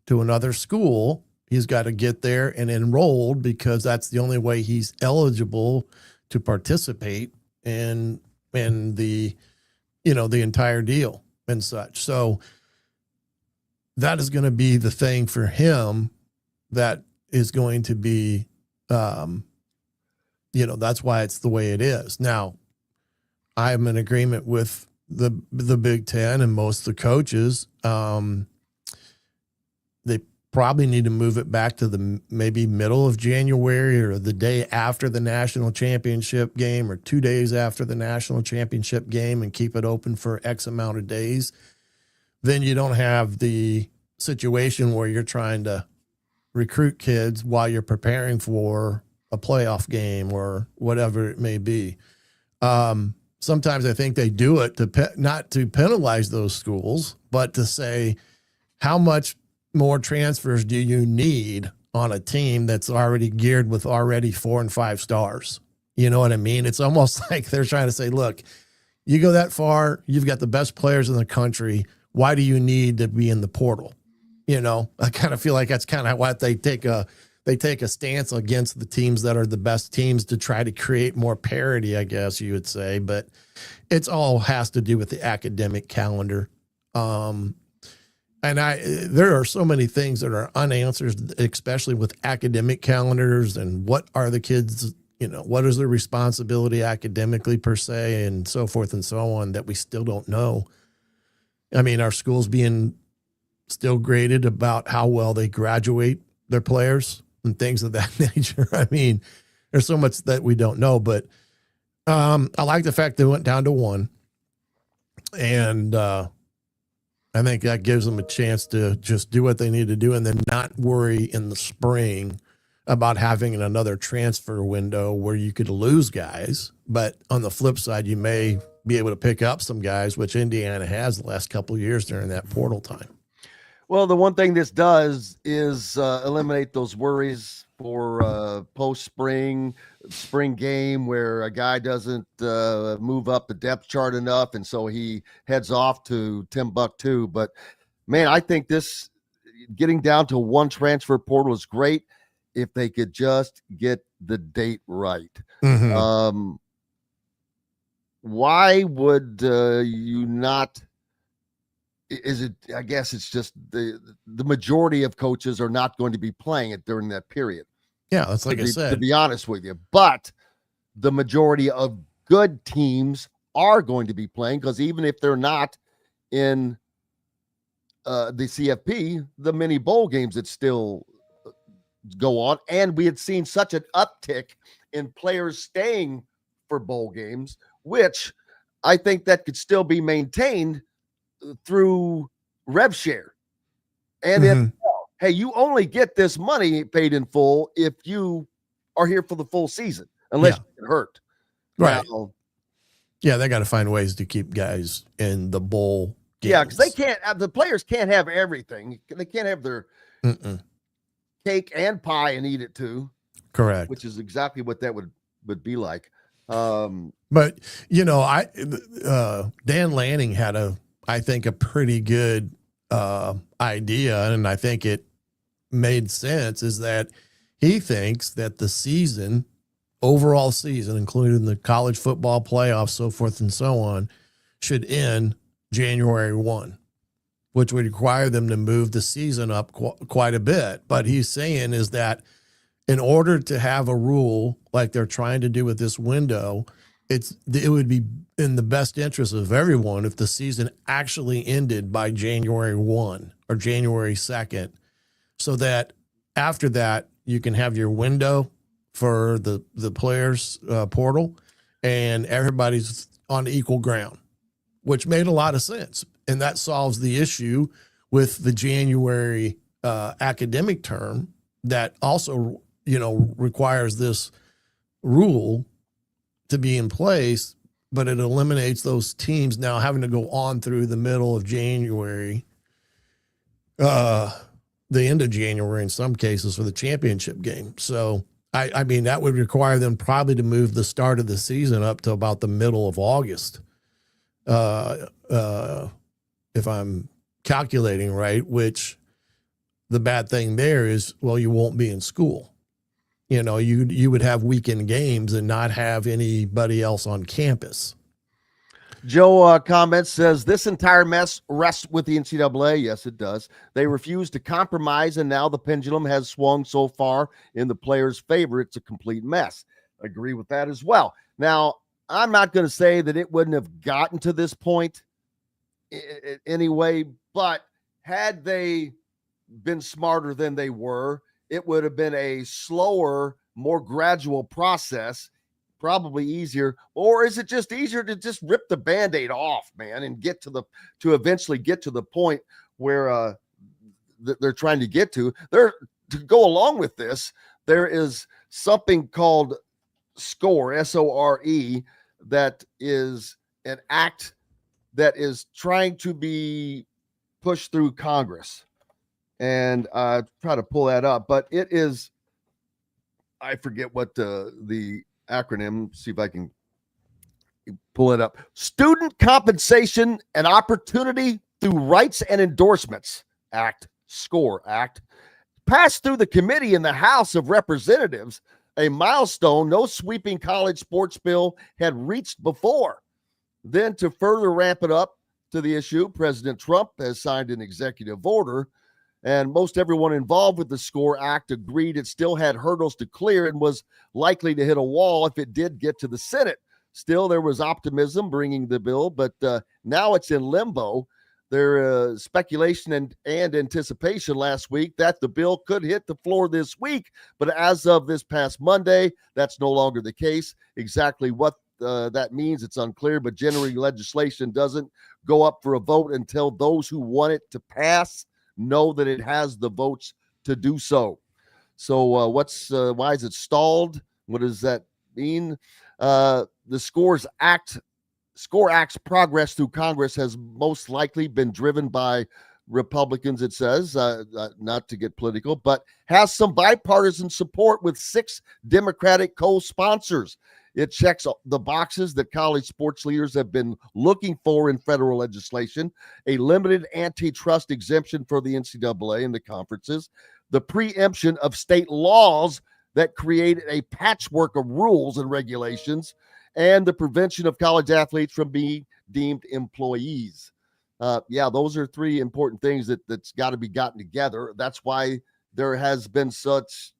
to another school, he's got to get there and enrolled, because that's the only way he's eligible to participate in the, the entire deal and such. So that is going to be the thing for him that is going to be, that's why it's the way it is. Now, I'm in agreement with the Big Ten and most of the coaches. They probably need to move it back to the maybe middle of January, or the day after the national championship game, or 2 days after the national championship game, and keep it open for X amount of days. Then you don't have the situation where you're trying to recruit kids while you're preparing for a playoff game or whatever it may be. Sometimes I think they do it not to penalize those schools, but to say, how much more transfers do you need on a team that's already geared with already 4 and 5 stars? You know what I mean? It's almost like they're trying to say, look, you go that far, you've got the best players in the country. Why do you need to be in the portal? I kind of feel like that's kind of what they take a stance against the teams that are the best teams, to try to create more parity, I guess you would say. But it's all has to do with the academic calendar. And there are so many things that are unanswered, especially with academic calendars, and what are the kids, what is their responsibility academically per se, and so forth and so on, that we still don't know. I mean, are schools being still graded about how well they graduate their players and things of that nature? I mean, there's so much that we don't know, but I like the fact they went down to 1, and I think that gives them a chance to just do what they need to do, and then not worry in the spring about having another transfer window where you could lose guys. But on the flip side, you may be able to pick up some guys, which Indiana has the last couple of years during that portal time. Well, the one thing this does is eliminate those worries for post-spring game, where a guy doesn't move up the depth chart enough, and so he heads off to Timbuktu. But, man, I think this getting down to 1 transfer portal is great if they could just get the date right. Mm-hmm. Why would you not? Is it? I guess it's just the majority of coaches are not going to be playing it during that period. Yeah, that's like I said. To be honest with you, but the majority of good teams are going to be playing, because even if they're not in the CFP, the mini bowl games that still go on, and we had seen such an uptick in players staying for bowl games, which I think that could still be maintained through rev share. And then, hey, you only get this money paid in full if you are here for the full season, unless you get hurt. Right. Now, yeah, they got to find ways to keep guys in the bowl games. Yeah, because they can't. The players can't have everything. They can't have their cake and pie and eat it too. Correct. Which is exactly what that would be like. But Dan Lanning had I think a pretty good idea, and I think it made sense, is that he thinks that the overall season, including the college football playoffs, so forth and so on, should end January 1, which would require them to move the season up quite a bit. But he's saying is that in order to have a rule like they're trying to do with this window, it would be in the best interest of everyone if the season actually ended by January 1 or January 2nd, so that after that you can have your window for the players portal and everybody's on equal ground, which made a lot of sense. And that solves the issue with the January academic term that also, requires this rule to be in place, but it eliminates those teams now having to go on through the middle of January, the end of January in some cases for the championship game. So, I mean, that would require them probably to move the start of the season up to about the middle of August, if I'm calculating right, which the bad thing there is, well, you won't be in school. You would have weekend games and not have anybody else on campus. Joe comments, says, this entire mess rests with the NCAA. Yes, it does. They refuse to compromise, and now the pendulum has swung so far in the players' favor. It's a complete mess. I agree with that as well. Now, I'm not going to say that it wouldn't have gotten to this point anyway, but had they been smarter than they were, it would have been a slower, more gradual process, probably easier. Or is it just easier to just rip the Band-Aid off, man, and to eventually get to the point where they're trying to get to? To go along with this, there is something called SCORE, S-O-R-E, that is an act that is trying to be pushed through Congress. And try to pull that up, but it is, I forget what the acronym, see if I can pull it up. Student Compensation and Opportunity Through Rights and Endorsements Act, SCORE Act, passed through the committee in the House of Representatives, a milestone no sweeping college sports bill had reached before. Then, to further ramp it up to the issue, President Trump has signed an executive order, and most everyone involved with the SCORE Act agreed it still had hurdles to clear and was likely to hit a wall if it did get to the Senate. Still, there was optimism bringing the bill, but now it's in limbo. There speculation and anticipation last week that the bill could hit the floor this week, but as of this past Monday, that's no longer the case. Exactly what that means, it's unclear, but generally legislation doesn't go up for a vote until those who want it to pass know that it has the votes to do so. So why is it stalled? What does that mean? The SCORE Act's progress through Congress has most likely been driven by Republicans, it says, not to get political, but has some bipartisan support with 6 Democratic co-sponsors. It checks the boxes that college sports leaders have been looking for in federal legislation: a limited antitrust exemption for the NCAA and the conferences, the preemption of state laws that created a patchwork of rules and regulations, and the prevention of college athletes from being deemed employees. Those are 3 important things that's got to be gotten together. That's why there has been such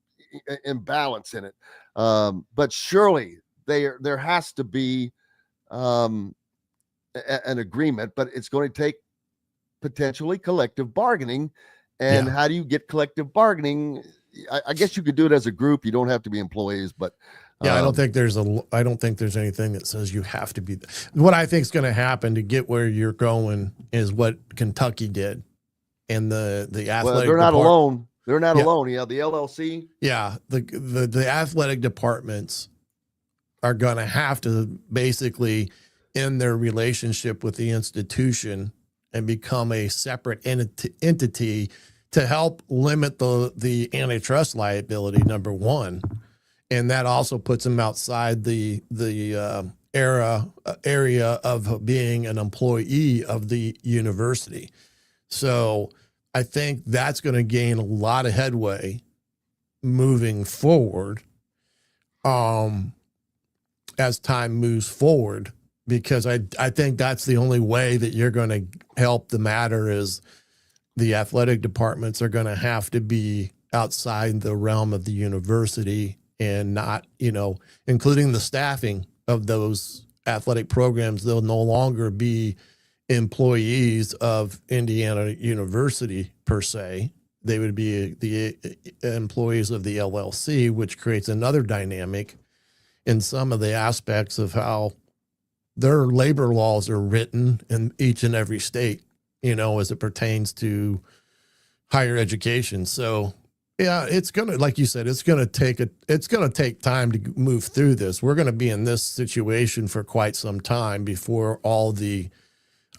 imbalance in it. But surely there has to be an agreement, but it's going to take potentially collective bargaining. And how do you get collective bargaining? I guess you could do it as a group. You don't have to be employees, but I don't think there's anything that says you have to be. What I think is going to happen to get where you're going is what Kentucky did, and the athletic. Well, they're not alone. They're not alone. Yeah, the LLC. Yeah, the athletic departments are going to have to basically end their relationship with the institution and become a separate entity to help limit the antitrust liability, number one. And that also puts them outside the area of being an employee of the university. So I think that's going to gain a lot of headway moving forward as time moves forward, because I think that's the only way that you're going to help the matter is the athletic departments are going to have to be outside the realm of the university and not, including the staffing of those athletic programs. They'll no longer be employees of Indiana University per se. They would be the employees of the LLC, which creates another dynamic in some of the aspects of how their labor laws are written in each and every state, as it pertains to higher education. So yeah, it's going to, like you said, it's going to take time to move through this. We're going to be in this situation for quite some time before all the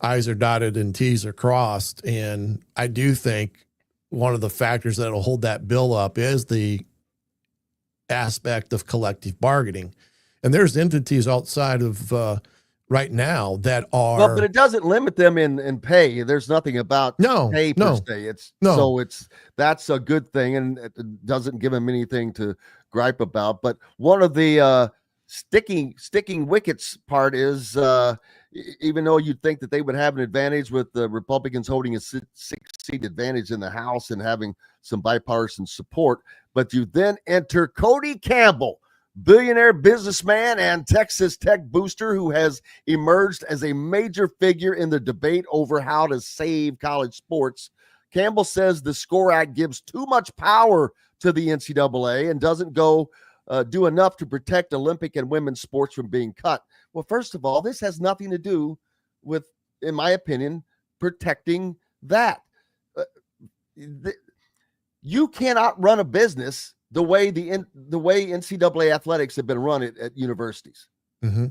I's are dotted and T's are crossed. And I do think one of the factors that will hold that bill up is the aspect of collective bargaining. And there's entities outside of right now that are. Well, but it doesn't limit them in pay. There's nothing about pay per se. That's a good thing, and it doesn't give them anything to gripe about. But one of the sticking wickets part is even though you'd think that they would have an advantage with the Republicans holding a 6-seat advantage in the House and having some bipartisan support, but you then enter Cody Campbell, billionaire businessman and Texas Tech booster who has emerged as a major figure in the debate over how to save college sports. Campbell says the SCORE Act gives too much power to the NCAA and doesn't do enough to protect Olympic and women's sports from being cut. Well, first of all, this has nothing to do with, in my opinion, protecting that. You cannot run a business the way NCAA athletics have been run at universities. Mm-hmm.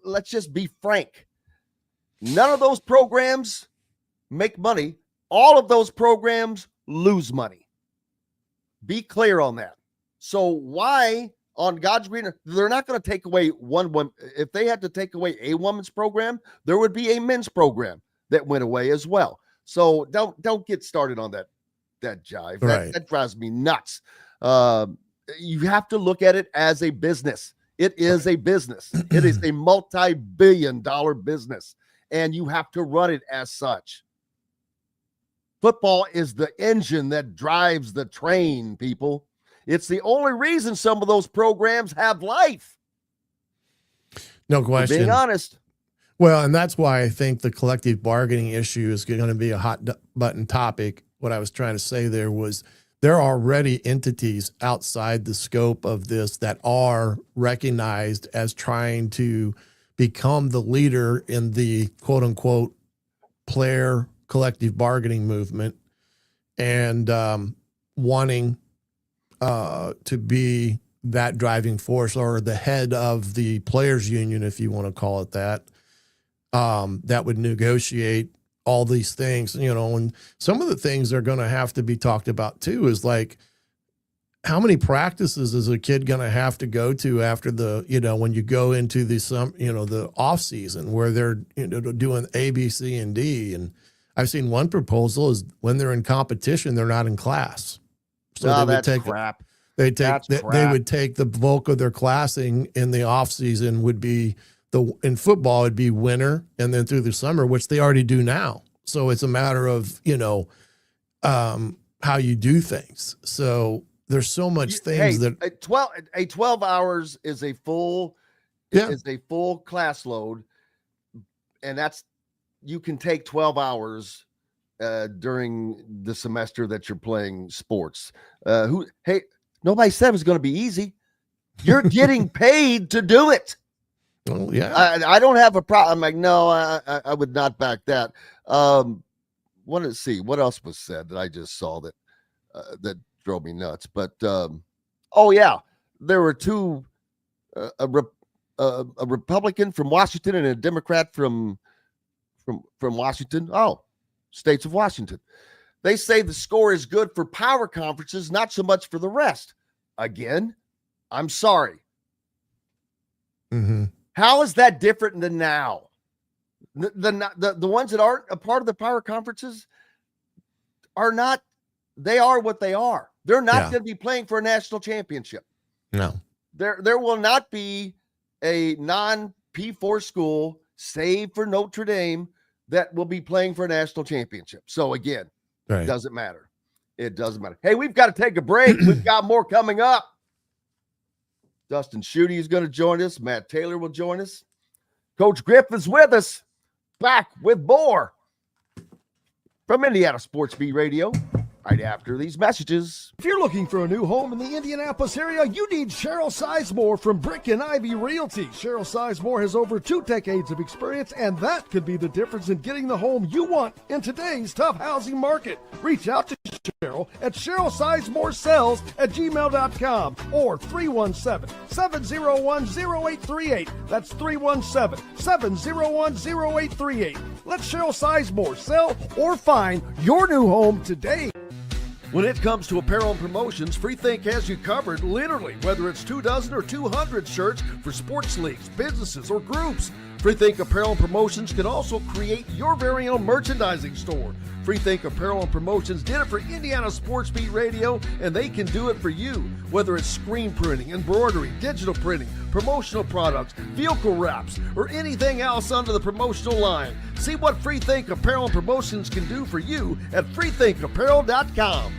Let's just be frank. None of those programs make money. All of those programs lose money. Be clear on that. So why, on God's green earth, they're not going to take away one woman. If they had to take away a women's program, there would be a men's program that went away as well. So don't get started on that jive. Right. That drives me nuts. You have to look at it as a business. It is a business. It is a multi-billion-dollar business, and you have to run it as such. Football is the engine that drives the train, people. It's the only reason some of those programs have life. No question. Being honest. Well, and that's why I think the collective bargaining issue is going to be a hot button topic. What I was trying to say there was there are already entities outside the scope of this that are recognized as trying to become the leader in the quote unquote player collective bargaining movement and wanting to be that driving force or the head of the players union, if you want to call it that, that would negotiate all these things, and some of the things they're going to have to be talked about too is like, how many practices is a kid going to have to go to after the, when you go into the off season where they're doing A, B, C, and D. And I've seen one proposal is when they're in competition, they're not in class. So that's crap. They would take the bulk of their classing in the off season would be in football, it'd be winter and then through the summer, which they already do now. So it's a matter of, how you do things. So there's so much things that 12 hours is a full class load. And you can take 12 hours during the semester that you're playing sports. Nobody said it was going to be easy. You're getting paid to do it. Oh, yeah. I don't have a problem. I'm like, no, I would not back that. Want to see what else was said that I just saw that drove me nuts. But there were two, a Republican from Washington and a Democrat from Washington. Oh, states of Washington. They say the score is good for power conferences, not so much for the rest. Again, I'm sorry. Mm-hmm. How is that different than now? The ones that aren't a part of the power conferences are not. They are what they are. They're not going to be playing for a national championship. No. There will not be a non-P4 school, save for Notre Dame, that will be playing for a national championship. So again, Right. Doesn't matter. It doesn't matter. Hey, we've got to take a break. We've got more coming up. Dustin Schutte is going to join us. Matt Taylor will join us. Coach Griff is with us. Back with more from Indiana Sports Beat Radio right after these messages. If you're looking for a new home in the Indianapolis area, you need Cheryl Sizemore from Brick and Ivy Realty. Cheryl Sizemore has over 2 decades of experience, and that could be the difference in getting the home you want in today's tough housing market. Reach out to Cheryl at CherylSizemore@gmail.com or 317-701-0838. That's 317-701-0838. Let Cheryl Sizemore sell or find your new home today. When it comes to apparel and promotions, Freethink has you covered, literally, whether it's 24 or 200 shirts for sports leagues, businesses, or groups. Freethink Apparel and Promotions can also create your very own merchandising store. Freethink Apparel and Promotions did it for Indiana Sports Beat Radio, and they can do it for you. Whether it's screen printing, embroidery, digital printing, promotional products, vehicle wraps, or anything else under the promotional line. See what Freethink Apparel and Promotions can do for you at freethinkapparel.com.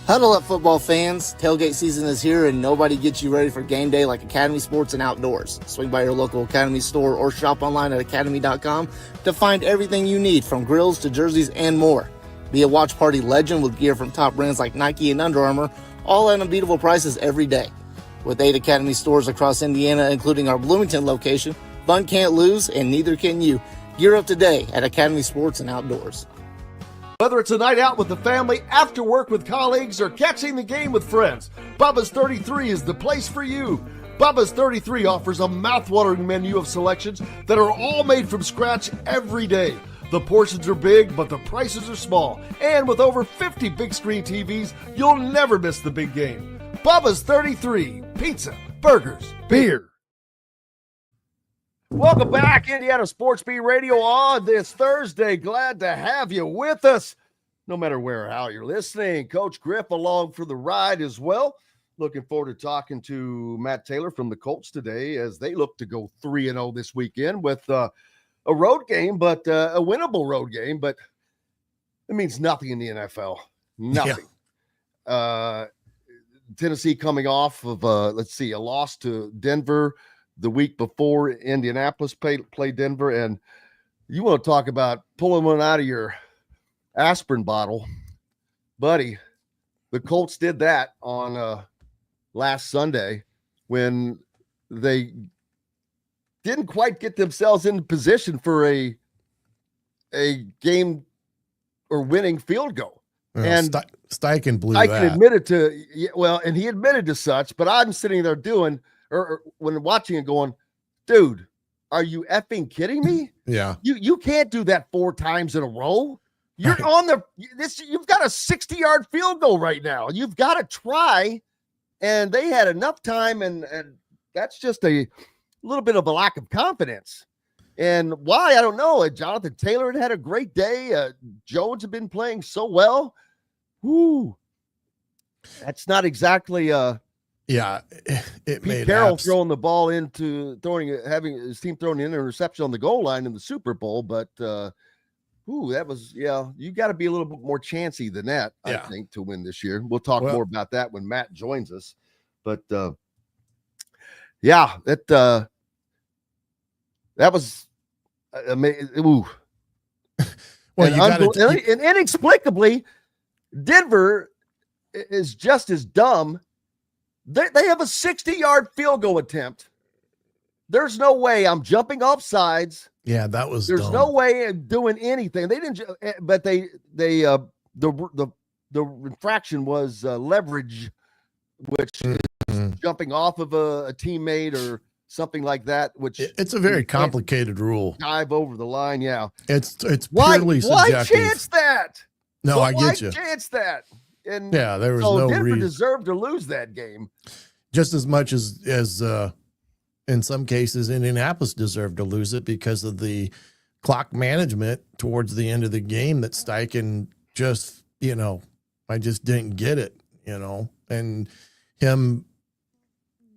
Huddle up, football fans. Tailgate season is here, and nobody gets you ready for game day like Academy Sports and Outdoors. Swing by your local Academy store or shop online at academy.com to find everything you need, from grills to jerseys and more. Be a watch party legend with gear from top brands like Nike and Under Armour, all at unbeatable prices every day. With 8 Academy stores across Indiana, including our Bloomington location, fun can't lose, and neither can you. Gear up today at Academy Sports and Outdoors. Whether it's a night out with the family, after work with colleagues, or catching the game with friends, Bubba's 33 is the place for you. Bubba's 33 offers a mouthwatering menu of selections that are all made from scratch every day. The portions are big, but the prices are small. And with over 50 big screen TVs, you'll never miss the big game. Bubba's 33, pizza, burgers, beer. Welcome back, Indiana Sports Beat Radio on this Thursday. Glad to have you with us, no matter where or how you're listening. Coach Griff along for the ride as well. Looking forward to talking to Matt Taylor from the Colts today as they look to go 3-0 this weekend with a road game, but a winnable road game, but it means nothing in the NFL. Nothing. Yeah. Tennessee coming off of, a loss to Denver the week before. Indianapolis played Denver, and you want to talk about pulling one out of your aspirin bottle, buddy. The Colts did that on last Sunday when they didn't quite get themselves in position for a game or winning field goal. And Steichen blew that. Steichen admitted to, and he admitted to such, but I'm sitting there or when watching it going, dude, are you effing kidding me? Yeah. You can't do that 4 times in a row. You're on you've got a 60-yard field goal right now. You've got to try. And they had enough time, and that's just a little bit of a lack of confidence. And why, I don't know. Jonathan Taylor had a great day. Jones had been playing so well. Whoo. That's not exactly yeah, it Pete made Carroll having his team throwing an interception on the goal line in the Super Bowl, but that was, you got to be a little bit more chancy than that, I think, to win this year. We'll talk more about that when Matt joins us. But that was amazing. Ooh. And inexplicably, Denver is just as dumb. They have a 60-yard field goal attempt. There's no way I'm jumping off sides. Yeah, that was. There's dumb. no way of doing anything. They didn't, but the infraction was leverage, which is jumping off of a teammate or something like that. Which it's a very complicated rule. Dive over the line. Yeah, it's purely subjective. Why chance that? No, I get you. Why chance that? And there was no Denver reason. Deserved to lose that game just as much as in some cases Indianapolis deserved to lose it because of the clock management towards the end of the game that Steichen just, I just didn't get it, and him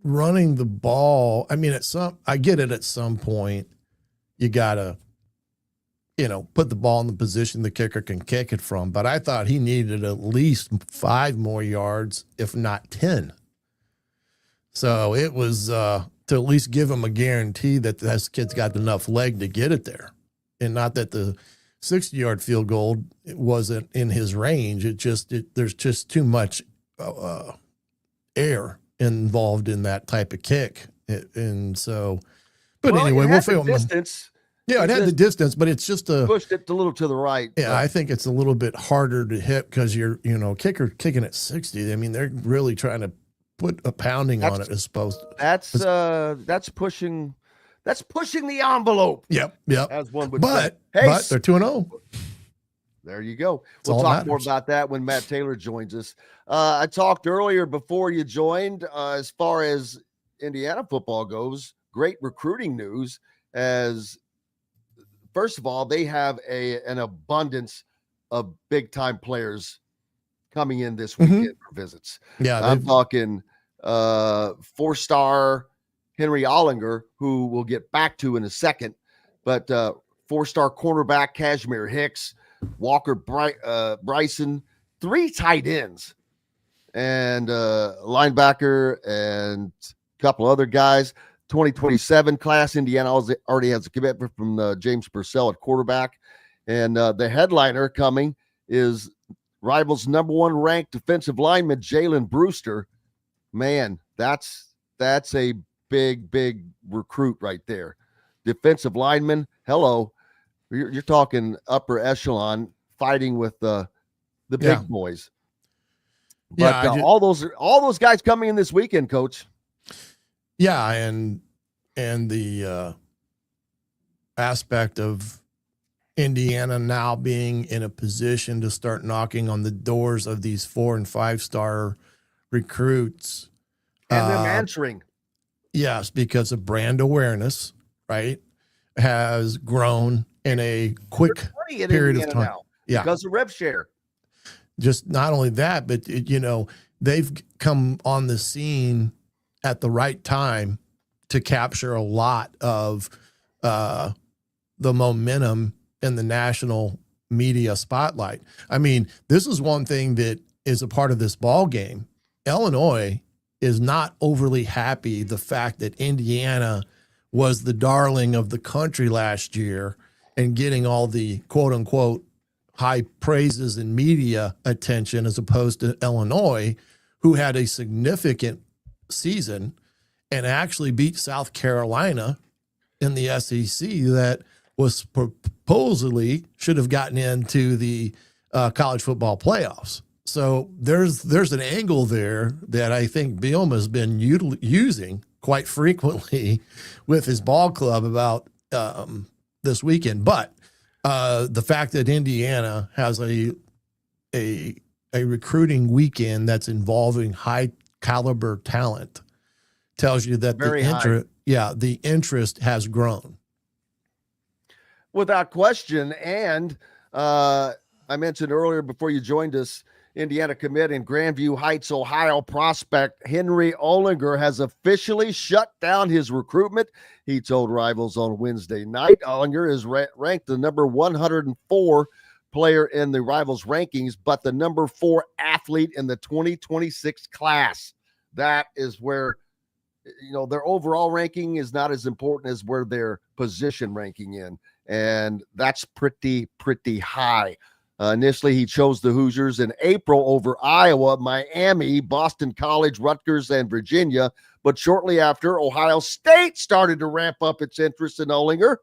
running the ball. I mean, I get it. At some point, you gotta put the ball in the position the kicker can kick it from. But I thought he needed at least 5 more yards, if not 10. So it was to at least give him a guarantee that this kid's got enough leg to get it there. And not that the 60-yard field goal wasn't in his range. There's just too much air involved in that type of kick. Anyway, we'll feel distance. Yeah, it had the distance, but it's just pushed it a little to the right. Yeah, I think it's a little bit harder to hit because you're, kicker kicking at 60. I mean, they're really trying to put a pounding on it as opposed to. That's pushing the envelope. Yep. As one would say. Hey, but they're 2-0. There you go. We'll talk more about that when Matt Taylor joins us. I talked earlier before you joined, as far as Indiana football goes, great recruiting news. As first of all, they have an abundance of big time players coming in this weekend for visits. Yeah, I'm talking 4-star Henry Ollinger, who we'll get back to in a second, but 4-star cornerback Kashmir Hicks, Walker Bryson, 3 tight ends, and linebacker, and a couple other guys. 2027 class, Indiana already has a commitment from James Purcell at quarterback. And the headliner coming is Rivals' number 1 ranked defensive lineman, Jalen Brewster. Man, that's a big recruit right there. Defensive lineman, hello. You're talking upper echelon, fighting with the big boys. But all those guys coming in this weekend, Coach. Yeah, and the aspect of Indiana now being in a position to start knocking on the doors of these 4- and 5-star recruits. And them answering. Yes, because of brand awareness, right, has grown in a quick period of time. Now, because of rev share. Just not only that, but, they've come on the scene at the right time to capture a lot of the momentum in the national media spotlight. I mean, this is one thing that is a part of this ball game. Illinois is not overly happy the fact that Indiana was the darling of the country last year and getting all the quote unquote high praises and media attention, as opposed to Illinois, who had a significant season and actually beat South Carolina in the SEC that was supposedly should have gotten into the college football playoffs. So there's an angle there that I think Bielema's been using quite frequently with his ball club about this weekend. But the fact that Indiana has a recruiting weekend that's involving high caliber talent tells you that the interest has grown. Without question. And I mentioned earlier before you joined us, Indiana commit in Grandview Heights, Ohio prospect Henry Ollinger has officially shut down his recruitment. He told Rivals on Wednesday night. Ollinger is ranked the number 104 player in the Rivals rankings, but the number 4 athlete in the 2026 class. That is where, their overall ranking is not as important as where their position ranking in. And that's pretty high. Initially, he chose the Hoosiers in April over Iowa, Miami, Boston College, Rutgers, and Virginia. But shortly after, Ohio State started to ramp up its interest in Ollinger,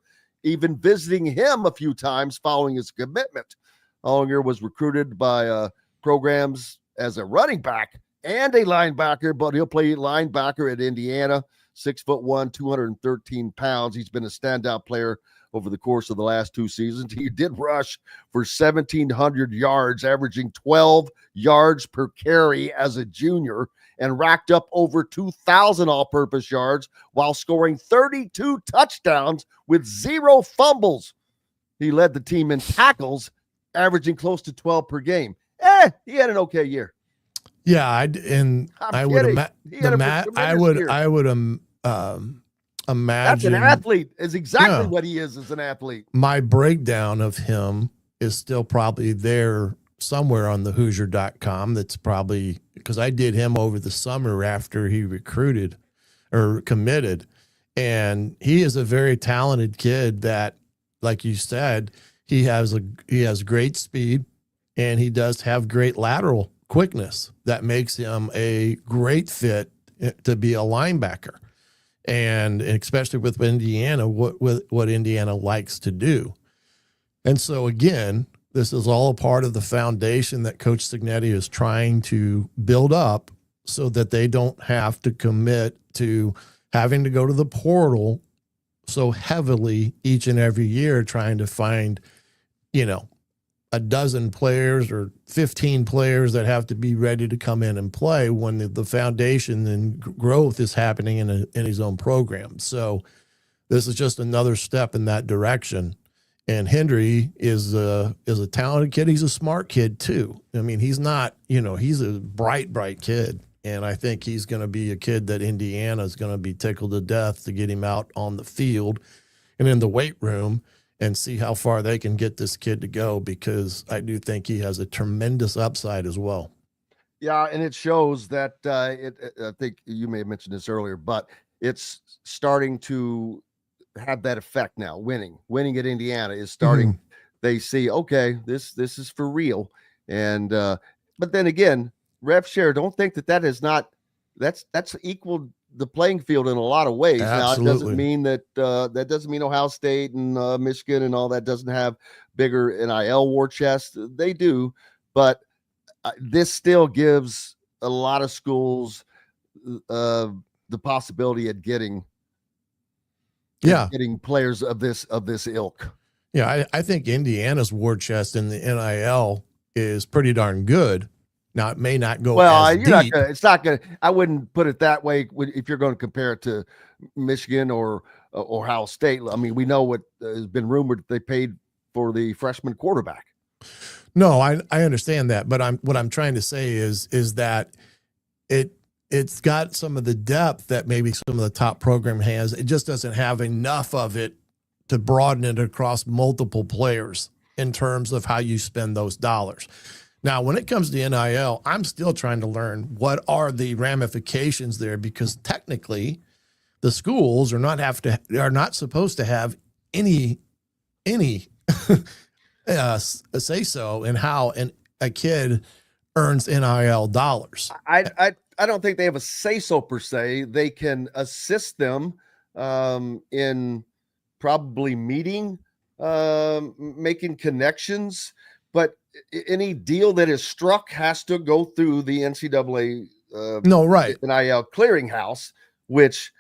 even visiting him a few times following his commitment. Ollinger was recruited by programs as a running back and a linebacker, but he'll play linebacker at Indiana, 6'1", 213 pounds. He's been a standout player over the course of the last 2 seasons. He did rush for 1,700 yards, averaging 12 yards per carry as a junior, and racked up over 2,000 all-purpose yards while scoring 32 touchdowns with 0 fumbles. He led the team in tackles, averaging close to 12 per game. He had an okay year. Yeah, I would imagine. That's an athlete. Is exactly what he is as an athlete. My breakdown of him is still probably there somewhere on the Hoosier.com. That's probably because I did him over the summer after he recruited or committed. And he is a very talented kid that, like you said, he has great speed and he does have great lateral quickness that makes him a great fit to be a linebacker. And especially with Indiana, what Indiana likes to do. And so again, this is all a part of the foundation that Coach Cignetti is trying to build up so that they don't have to commit to having to go to the portal so heavily each and every year trying to find, a dozen players or 15 players that have to be ready to come in and play when the foundation and growth is happening in his own program. So this is just another step in that direction. And Hendry is a talented kid. He's a smart kid too. I mean, he's not, he's a bright kid. And I think he's going to be a kid that Indiana is going to be tickled to death to get him out on the field and in the weight room and see how far they can get this kid to go, because I do think he has a tremendous upside as well. Yeah, and it shows that I think you may have mentioned this earlier, but it's starting to have that effect now. Winning at Indiana is starting. Mm-hmm. They see, okay, this is for real. And but then again, rev share, don't think that is not that's equal the playing field in a lot of ways. Absolutely. Now, it doesn't mean that doesn't mean Ohio State and Michigan and all that doesn't have bigger NIL war chests. They do, but this still gives a lot of schools the possibility of getting players of this ilk. Yeah, I think Indiana's war chest in the NIL is pretty darn good. Now, it may not go as deep. It's not going to, I wouldn't put it that way if you're going to compare it to Michigan or Ohio State. I mean, we know what has been rumored they paid for the freshman quarterback. No, I understand that. But what I'm trying to say is that it's got some of the depth that maybe some of the top program has. It just doesn't have enough of it to broaden it across multiple players in terms of how you spend those dollars. Now, when it comes to NIL, I'm still trying to learn what are the ramifications there, because technically the schools are not supposed to have any say so in how a kid earns NIL dollars. I don't think they have a say so per se. They can assist them in probably meeting, making connections, but any deal that is struck has to go through the NCAA NIL clearinghouse, which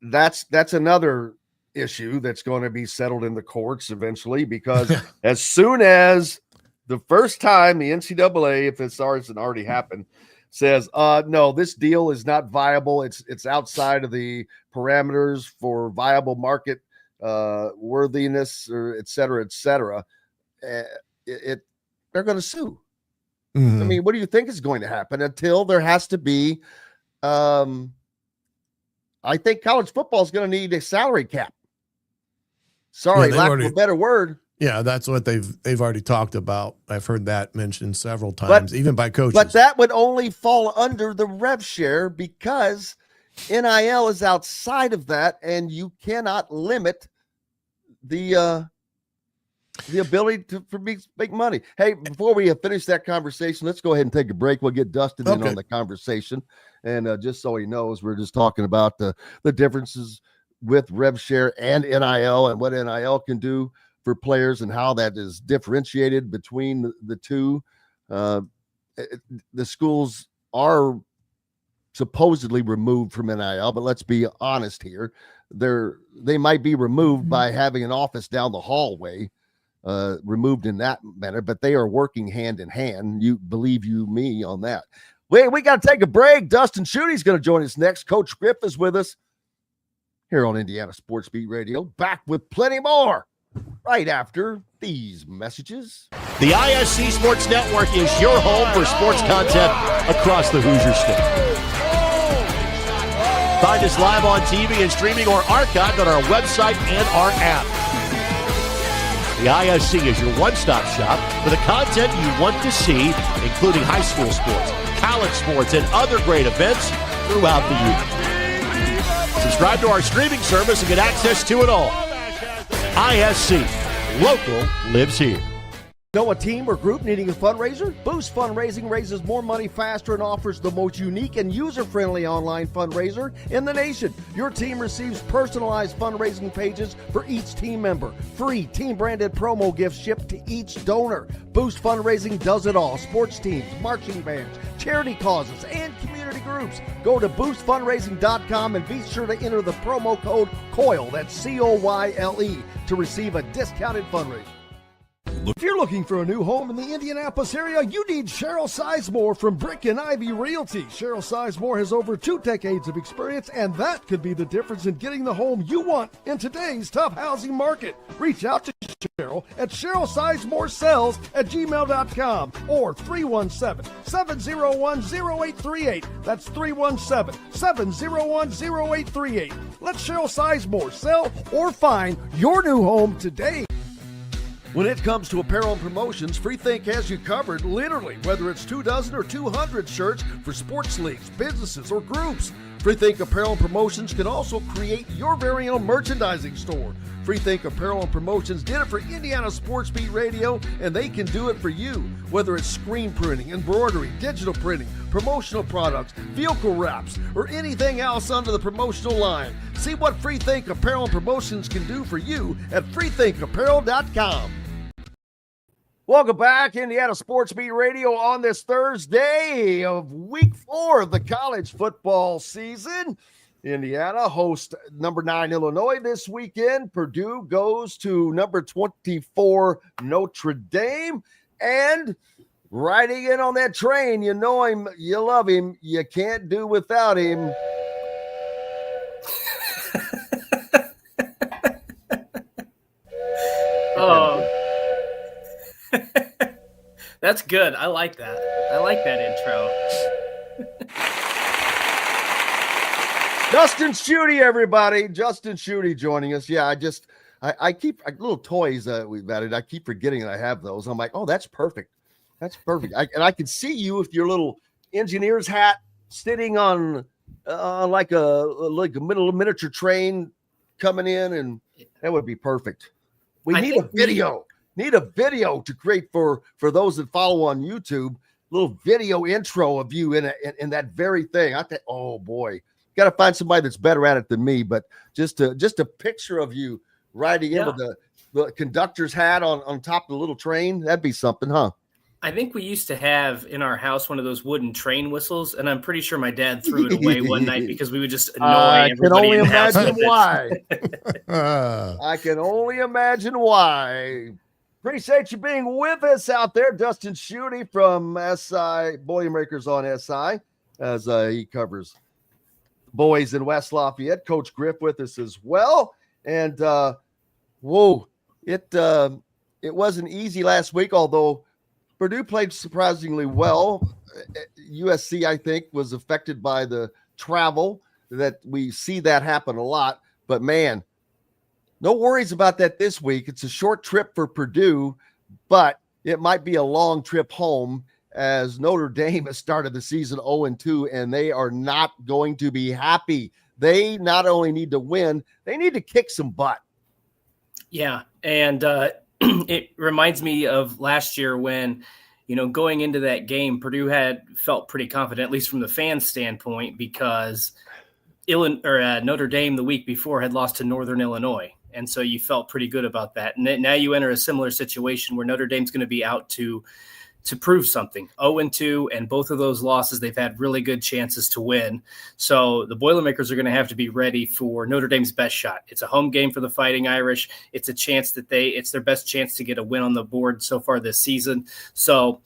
that's another issue that's going to be settled in the courts eventually, because as soon as the first time the NCAA, if it's hasn't already happened, says, no, this deal is not viable. It's outside of the parameters for viable market worthiness, or et cetera, they're going to sue. Mm-hmm. I mean, what do you think is going to happen until there has to be, I think college football is going to need a salary cap. Sorry, lack of a better word. Yeah, that's what they've already talked about. I've heard that mentioned several times, even by coaches. But that would only fall under the rev share, because NIL is outside of that, and you cannot limit the ability for make money. Hey, before we finish that conversation, let's go ahead and take a break. We'll get Dustin in on the conversation. And just so he knows, we're just talking about the differences with rev share and NIL, and what NIL can do for players and how that is differentiated between the two. The schools are supposedly removed from NIL, but let's be honest here. They might be removed by having an office down the hallway, removed in that manner, but they are working hand in hand. You believe me on that. We got to take a break. Dustin Schutte's going to join us next. Coach Griff is with us here on Indiana Sports Beat Radio. Back with plenty more right after these messages. The ISC Sports Network is your home for sports content across the Hoosier State. Find us live on TV and streaming or archived on our website and our app. The ISC is your one-stop shop for the content you want to see, including high school sports, college sports, and other great events throughout the year. Subscribe to our streaming service and get access to it all. ISC. Local lives here. Know a team or group needing a fundraiser? Boost Fundraising raises more money faster and offers the most unique and user-friendly online fundraiser in the nation. Your team receives personalized fundraising pages for each team member. Free team-branded promo gifts shipped to each donor. Boost Fundraising does it all. Sports teams, marching bands, charity causes, and community groups. Go to boostfundraising.com and be sure to enter the promo code COYLE, that's COYLE, to receive a discounted fundraiser. If you're looking for a new home in the Indianapolis area, you need Cheryl Sizemore from Brick and Ivy Realty. Cheryl Sizemore has over 2 decades of experience, and that could be the difference in getting the home you want in today's tough housing market. Reach out to Cheryl at CherylSizemore@gmail.com or 317-701-0838. That's 317-701-0838. Let Cheryl Sizemore sell or find your new home today. When it comes to apparel and promotions, FreeThink has you covered, literally, whether it's 24 or 200 shirts for sports leagues, businesses, or groups. FreeThink Apparel and Promotions can also create your very own merchandising store. FreeThink Apparel and Promotions did it for Indiana Sports Beat Radio, and they can do it for you. Whether it's screen printing, embroidery, digital printing, promotional products, vehicle wraps, or anything else under the promotional line. See what FreeThink Apparel and Promotions can do for you at freethinkapparel.com. Welcome back, Indiana Sports Beat Radio on this Thursday of week 4 of the college football season. Indiana hosts number 9 Illinois this weekend. Purdue goes to number 24 Notre Dame. And riding in on that train, you know him, you love him, you can't do without him. Oh. That's good. I like that. I like that intro. Dustin Schutte, everybody. Justin Schutte joining us. Yeah, I keep little toys we've added. I keep forgetting that I have those. I'm like, oh, that's perfect. That's perfect. I can see you with your little engineer's hat sitting on like a miniature train coming in, and that would be perfect. We need a video. Need a video to create for those that follow on YouTube. Little video intro of you in that very thing. I think, oh boy, got to find somebody that's better at it than me. But just a picture of you riding in with the conductor's hat on top of the little train. That'd be something, huh? I think we used to have in our house one of those wooden train whistles, and I'm pretty sure my dad threw it away one night because we would just annoy everybody in the house. I can only imagine why. I can only imagine why. Appreciate you being with us out there. Dustin Schutte from SI, Boilermakers on SI, as he covers boys in West Lafayette. Coach Griff with us as well. And, it wasn't easy last week, although Purdue played surprisingly well. USC, I think, was affected by the travel. That we see that happen a lot. But, man, no worries about that this week. It's a short trip for Purdue, but it might be a long trip home as Notre Dame has started the season 0-2, and they are not going to be happy. They not only need to win, they need to kick some butt. Yeah, and it reminds me of last year when, going into that game, Purdue had felt pretty confident, at least from the fans' standpoint, because Notre Dame the week before had lost to Northern Illinois. And so you felt pretty good about that. And now you enter a similar situation where Notre Dame's going to be out to prove something. 0-2, and both of those losses, they've had really good chances to win. So the Boilermakers are going to have to be ready for Notre Dame's best shot. It's a home game for the Fighting Irish. It's a chance that it's their best chance to get a win on the board so far this season. So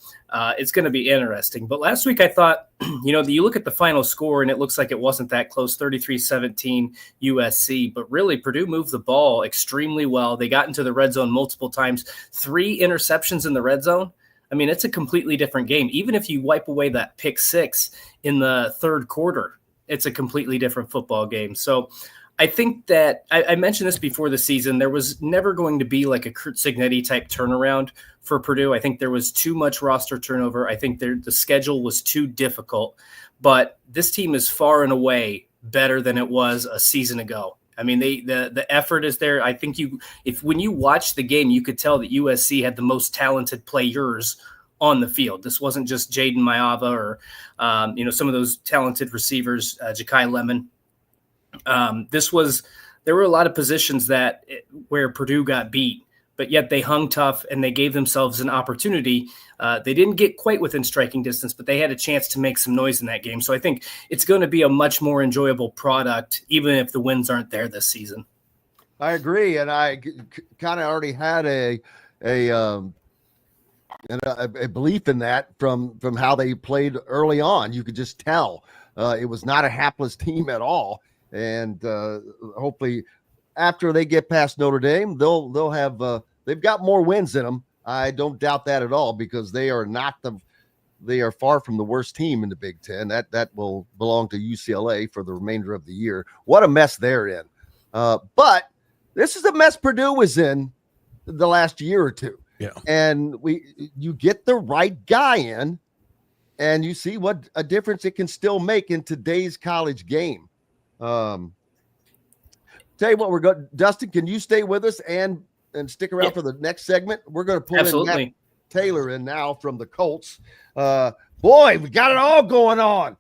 it's going to be interesting. But last week I thought, you look at the final score and it looks like it wasn't that close, 33-17 USC. But really, Purdue moved the ball extremely well. They got into the red zone multiple times, 3 interceptions in the red zone. I mean, it's a completely different game. Even if you wipe away that pick 6 in the third quarter, it's a completely different football game. So I think that I mentioned this before the season. There was never going to be like a Kurt Cignetti type turnaround for Purdue. I think there was too much roster turnover. I think the schedule was too difficult. But this team is far and away better than it was a season ago. I mean, the effort is there. I think when you watch the game, you could tell that USC had the most talented players on the field. This wasn't just Jaden Mayava or some of those talented receivers, Ja'Kai Lemon. There were a lot of positions where Purdue got beat, but yet they hung tough and they gave themselves an opportunity. They didn't get quite within striking distance, but they had a chance to make some noise in that game. So I think it's going to be a much more enjoyable product, even if the wins aren't there this season. I agree. And I kind of already had a belief in that from how they played early on. You could just tell it was not a hapless team at all. And hopefully after they get past Notre Dame, they'll have they've got more wins in them. I don't doubt that at all, because they are far from the worst team in the Big Ten. That will belong to UCLA for the remainder of the year. What a mess they're in. But this is a mess Purdue was in the last year or two. Yeah. And you get the right guy in, and you see what a difference it can still make in today's college game. Tell you what, we're going. Dustin, can you stay with us and stick around for the next segment? We're going to pull in Matt Taylor in now from the Colts. Boy, we got it all going on.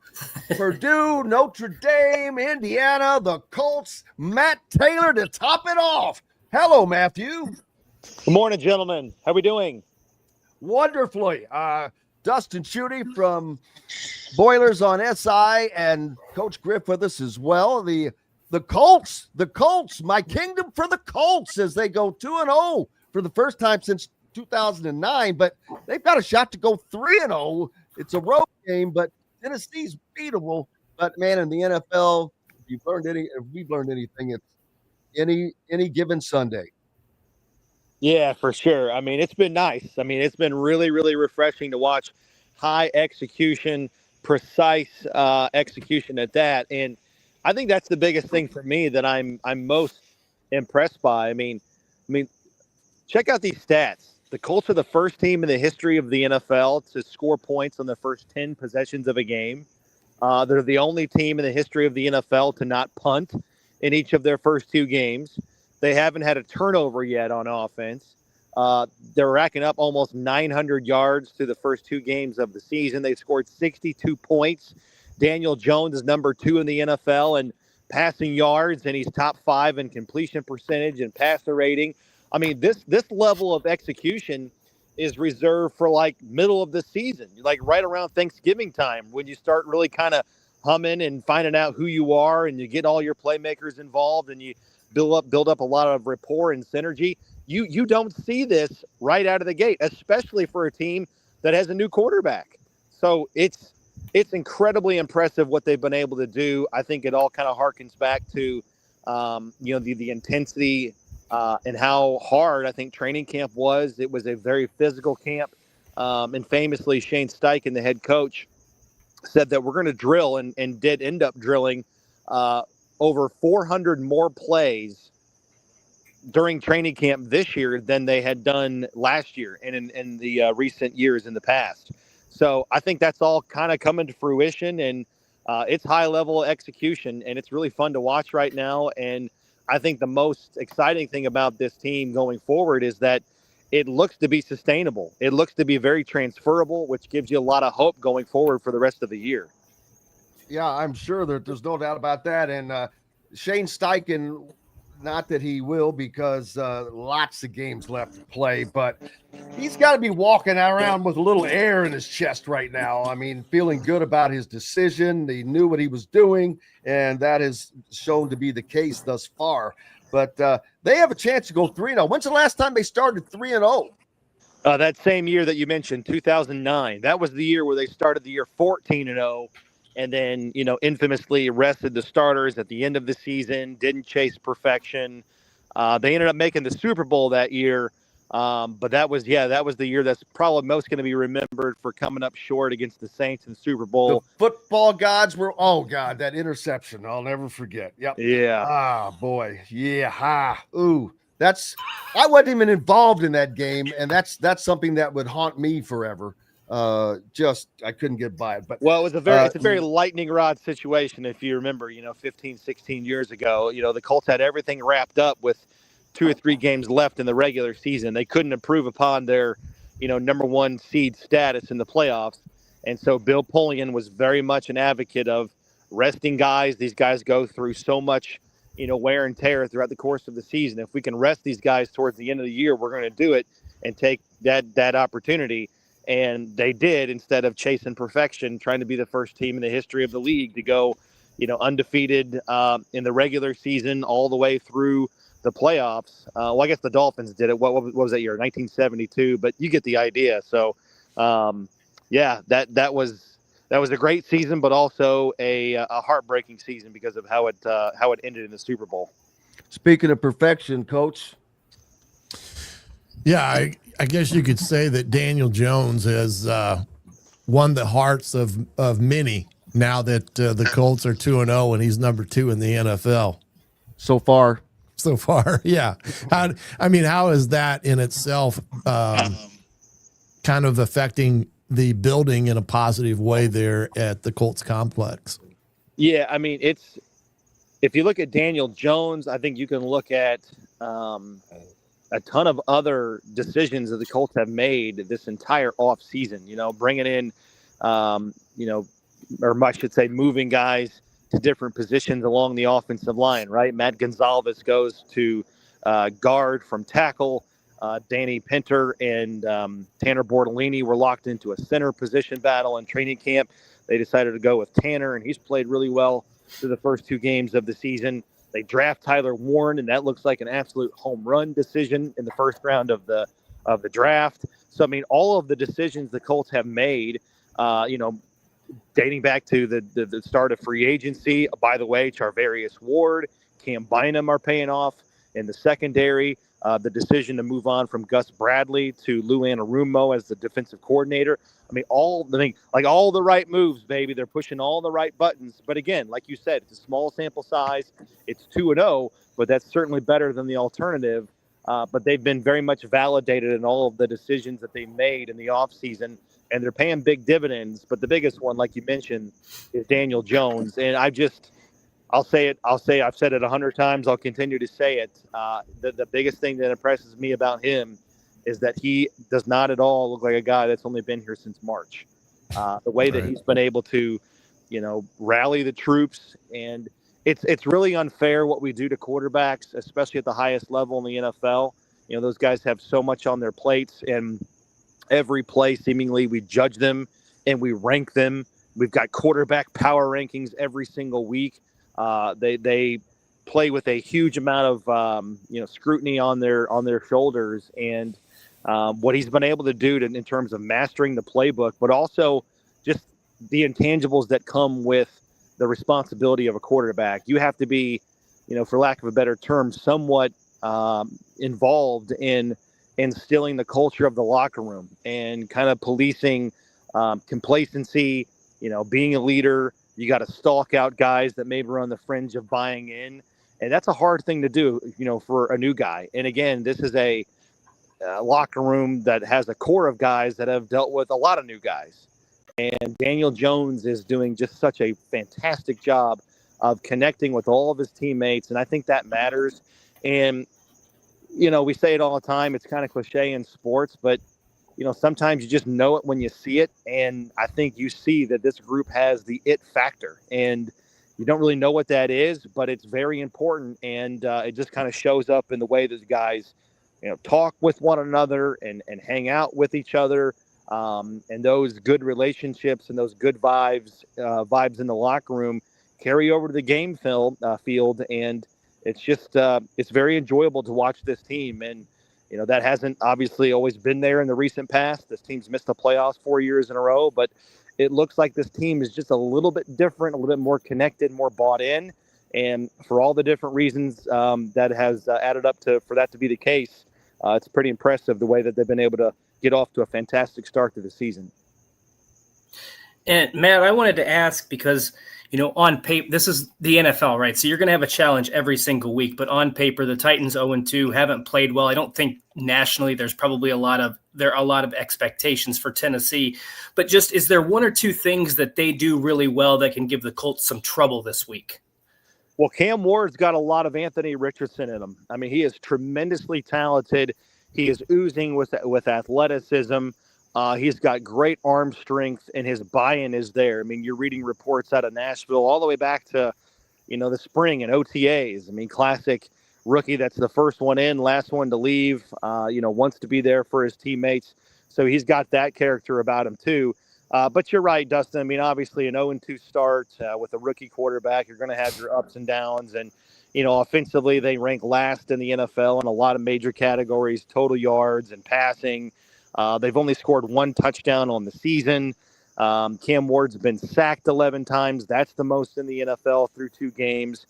Purdue, Notre Dame, Indiana, the Colts, Matt Taylor to top it off. Hello, Matthew. Good morning, gentlemen. How are we doing? Wonderfully. Dustin Schutte from Boilers on SI, and Coach Griff with us as well. The Colts, my kingdom for the Colts, as they go 2-0 for the first time since 2009, but they've got a shot to go 3-0. It's a road game, but Tennessee's beatable. But man, in the NFL, if we've learned anything, it's any given Sunday. Yeah, for sure. I mean, it's been nice. I mean, it's been really, really refreshing to watch high execution, precise execution at that. And I think that's the biggest thing for me that I'm most impressed by. I mean, check out these stats. The Colts are the first team in the history of the NFL to score points on the first 10 possessions of a game. They're the only team in the history of the NFL to not punt in each of their first 2 games. They haven't had a turnover yet on offense. They're racking up almost 900 yards through the first 2 games of the season. They scored 62 points. Daniel Jones is number 2 in the NFL in passing yards, and he's top 5 in completion percentage and passer rating. I mean, this level of execution is reserved for like middle of the season, like right around Thanksgiving time, when you start really kind of humming and finding out who you are, and you get all your playmakers involved, and you build up a lot of rapport and synergy. You don't see this right out of the gate, especially for a team that has a new quarterback. So it's incredibly impressive what they've been able to do. I think it all kind of harkens back to the intensity and how hard I think training camp was. It was a very physical camp, and famously Shane Steichen, the head coach, said that we're going to drill and did end up drilling over 400 more plays during training camp this year than they had done last year and in the recent years in the past. So I think that's all kind of coming to fruition, and it's high level execution, and it's really fun to watch right now. And I think the most exciting thing about this team going forward is that it looks to be sustainable. It looks to be very transferable, which gives you a lot of hope going forward for the rest of the year. Yeah, I'm sure that there's no doubt about that. And Shane Steichen, not that he will, because lots of games left to play, but he's got to be walking around with a little air in his chest right now. I mean, feeling good about his decision. He knew what he was doing, and that has shown to be the case thus far. But they have a chance to go 3-0. When's the last time they started 3-0? That same year that you mentioned, 2009. That was the year where they started the year 14-0. And then, infamously rested the starters at the end of the season, didn't chase perfection. They ended up making the Super Bowl that year, But that was the year that's probably most going to be remembered for coming up short against the Saints in the Super Bowl. The football gods were, oh God, that interception. I'll never forget. Yep. Yeah. Ah, boy. Yeah. Ha. Ooh. I wasn't even involved in that game, and that's something that would haunt me forever. I couldn't get by it. But well, it's a very lightning rod situation. If you remember, 15, 16 years ago, the Colts had everything wrapped up with 2 or 3 games left in the regular season. They couldn't improve upon their, number 1 seed status in the playoffs. And so Bill Polian was very much an advocate of resting guys. These guys go through so much, wear and tear throughout the course of the season. If we can rest these guys towards the end of the year, we're going to do it and take that opportunity. And they did, instead of chasing perfection, trying to be the first team in the history of the league to go, undefeated in the regular season all the way through the playoffs. Well, I guess the Dolphins did it. What was that year? 1972, but you get the idea. So, that was a great season, but also a heartbreaking season because of how it ended in the Super Bowl. Speaking of perfection, Coach. Yeah, I guess you could say that Daniel Jones has won the hearts of many now that the Colts are 2-0 and he's number 2 in the NFL. So far, yeah. How is that in itself kind of affecting the building in a positive way there at the Colts complex? Yeah, if you look at Daniel Jones, I think you can look at a ton of other decisions that the Colts have made this entire off season, bringing in, or I should say moving guys to different positions along the offensive line, right? Matt Gonzalez goes to guard from tackle. Danny Pinter and Tanner Bortolini were locked into a center position battle in training camp. They decided to go with Tanner, and he's played really well through the first 2 games of the season. They draft Tyler Warren, and that looks like an absolute home run decision in the first round of the draft. So, all of the decisions the Colts have made, dating back to the start of free agency. By the way, Charvarius Ward, Cam Bynum are paying off in the secondary. The decision to move on from Gus Bradley to Lou Anarumo as the defensive coordinator. All the right moves, baby. They're pushing all the right buttons. But again, like you said, it's a small sample size. It's 2-0, but that's certainly better than the alternative. But they've been very much validated in all of the decisions that they made in the offseason, and they're paying big dividends. But the biggest one, like you mentioned, is Daniel Jones. And I'll say it. I've said it 100 times. I'll continue to say it. The biggest thing that impresses me about him is that he does not at all look like a guy that's only been here since March. The way that he's been able to, rally the troops, and it's really unfair what we do to quarterbacks, especially at the highest level in the NFL. Those guys have so much on their plates, and every play seemingly we judge them and we rank them. We've got quarterback power rankings every single week. They play with a huge amount of scrutiny on their shoulders, and what he's been able to do in terms of mastering the playbook, but also just the intangibles that come with the responsibility of a quarterback. You have to be, for lack of a better term, somewhat involved in instilling the culture of the locker room and kind of policing complacency, being a leader. You got to stalk out guys that maybe are on the fringe of buying in. And that's a hard thing to do, for a new guy. And again, this is a locker room that has a core of guys that have dealt with a lot of new guys. And Daniel Jones is doing just such a fantastic job of connecting with all of his teammates. And I think that matters. And, we say it all the time. It's kind of cliche in sports, but sometimes you just know it when you see it. And I think you see that this group has the it factor, and you don't really know what that is, but it's very important. And it just kind of shows up in the way that the guys, talk with one another and hang out with each other. And those good relationships and those good vibes in the locker room carry over to the game field. And it's just, it's very enjoyable to watch this team. And, that hasn't obviously always been there in the recent past. This team's missed the playoffs 4 years in a row, but it looks like this team is just a little bit different, a little bit more connected, more bought in. And for all the different reasons that has added up for that to be the case, it's pretty impressive the way that they've been able to get off to a fantastic start to the season. And Matt, I wanted to ask because, on paper, this is the NFL, right? So you're going to have a challenge every single week, but on paper, the Titans 0-2 haven't played well. I don't think nationally there's probably a lot of expectations for Tennessee, but just, is there one or two things that they do really well that can give the Colts some trouble this week? Well, Cam Ward's got a lot of Anthony Richardson in him. I mean, he is tremendously talented. He is oozing with athleticism. He's got great arm strength, and his buy-in is there. I mean, you're reading reports out of Nashville all the way back to, the spring and OTAs. I mean, classic rookie that's the first one in, last one to leave, wants to be there for his teammates. So he's got that character about him too. But you're right, Dustin. I mean, obviously an 0-2 start with a rookie quarterback, you're going to have your ups and downs. And, offensively, they rank last in the NFL in a lot of major categories, total yards and passing. They've only scored one touchdown on the season. Cam Ward's been sacked 11 times. That's the most in the NFL through 2 games.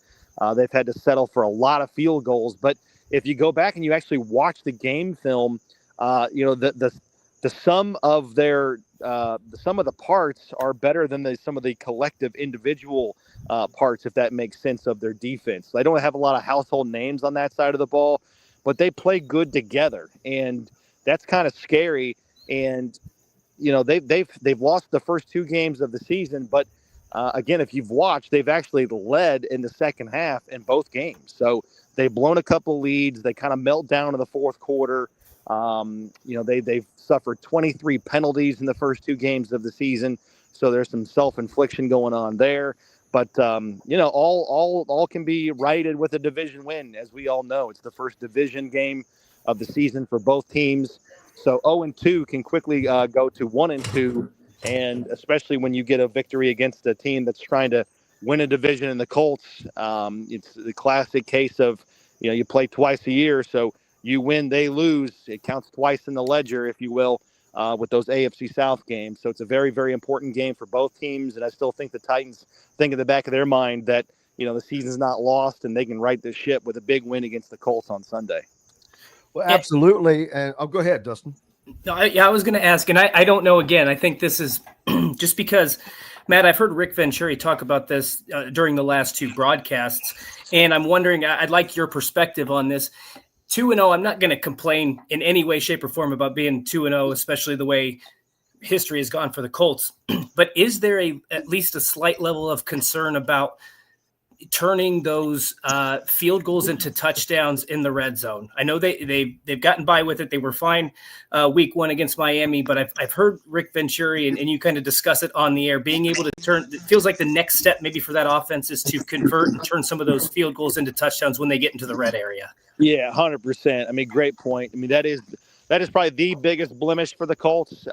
They've had to settle for a lot of field goals. But if you go back and you actually watch the game film, the sum of the parts are better than some of the collective individual parts, if that makes sense, of their defense. They don't have a lot of household names on that side of the ball, but they play good together, and that's kind of scary. And they've lost the first 2 games of the season, but again, if you've watched, they've actually led in the second half in both games. So they've blown a couple leads. They kind of melt down in the fourth quarter. They've suffered 23 penalties in the first 2 games of the season. So there's some self-infliction going on there. But, all can be righted with a division win. As we all know, it's the first division game of the season for both teams. So 0-2 can quickly go to 1-2. And especially when you get a victory against a team that's trying to win a division in the Colts, it's the classic case of, you play twice a year. So you win, they lose. It counts twice in the ledger, if you will, with those AFC South games. So it's a very, very important game for both teams. And I still think the Titans think in the back of their mind that, the season's not lost and they can right this ship with a big win against the Colts on Sunday. Well, absolutely. And go ahead, Dustin. No, I was going to ask, and I don't know, again, I think this is just because, Matt, I've heard Rick Venturi talk about this during the last 2 broadcasts, and I'm wondering, I'd like your perspective on this. 2-0, I'm not going to complain in any way, shape, or form about being 2-0, especially the way history has gone for the Colts. But is there at least a slight level of concern about turning those field goals into touchdowns in the red zone? I know they've gotten by with it. They were fine week 1 against Miami, but I've heard Rick Venturi and you kind of discuss it on the air, being able to turn, it feels like the next step maybe for that offense is to convert and turn some of those field goals into touchdowns when they get into the red area. Yeah, 100%. I mean, great point. I mean, that is probably the biggest blemish for the Colts.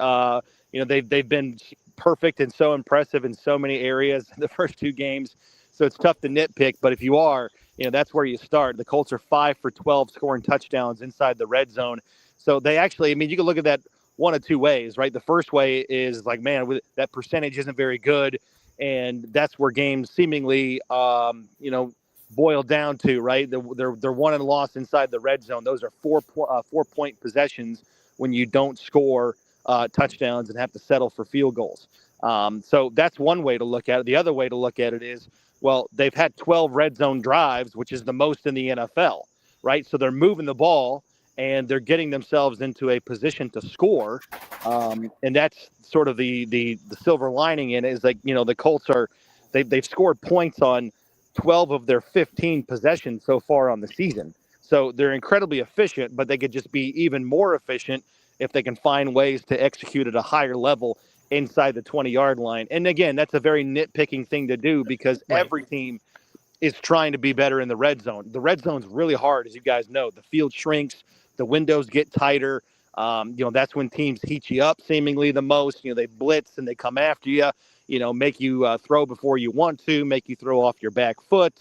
They've been perfect and so impressive in so many areas in the first 2 games. So it's tough to nitpick, but if you are, that's where you start. The Colts are 5 for 12 scoring touchdowns inside the red zone. So they actually, you can look at that one of 2 ways, right? The first way is like, man, that percentage isn't very good. And that's where games seemingly, boil down to, right? They're won and lost inside the red zone. Those are 4-point possessions when you don't score touchdowns and have to settle for field goals. So that's one way to look at it. The other way to look at it is, well, they've had 12 red zone drives, which is the most in the NFL, right? So they're moving the ball and they're getting themselves into a position to score. And that's sort of the silver lining in it is like, the Colts they've scored points on 12 of their 15 possessions so far on the season. So they're incredibly efficient, but they could just be even more efficient if they can find ways to execute at a higher level inside the 20-yard line. And again, that's a very nitpicking thing to do because every team is trying to be better in the red zone. The red zone's really hard, as you guys know. The field shrinks, the windows get tighter. That's when teams heat you up seemingly the most. They blitz and they come after you, make you throw before you want to, make you throw off your back foot,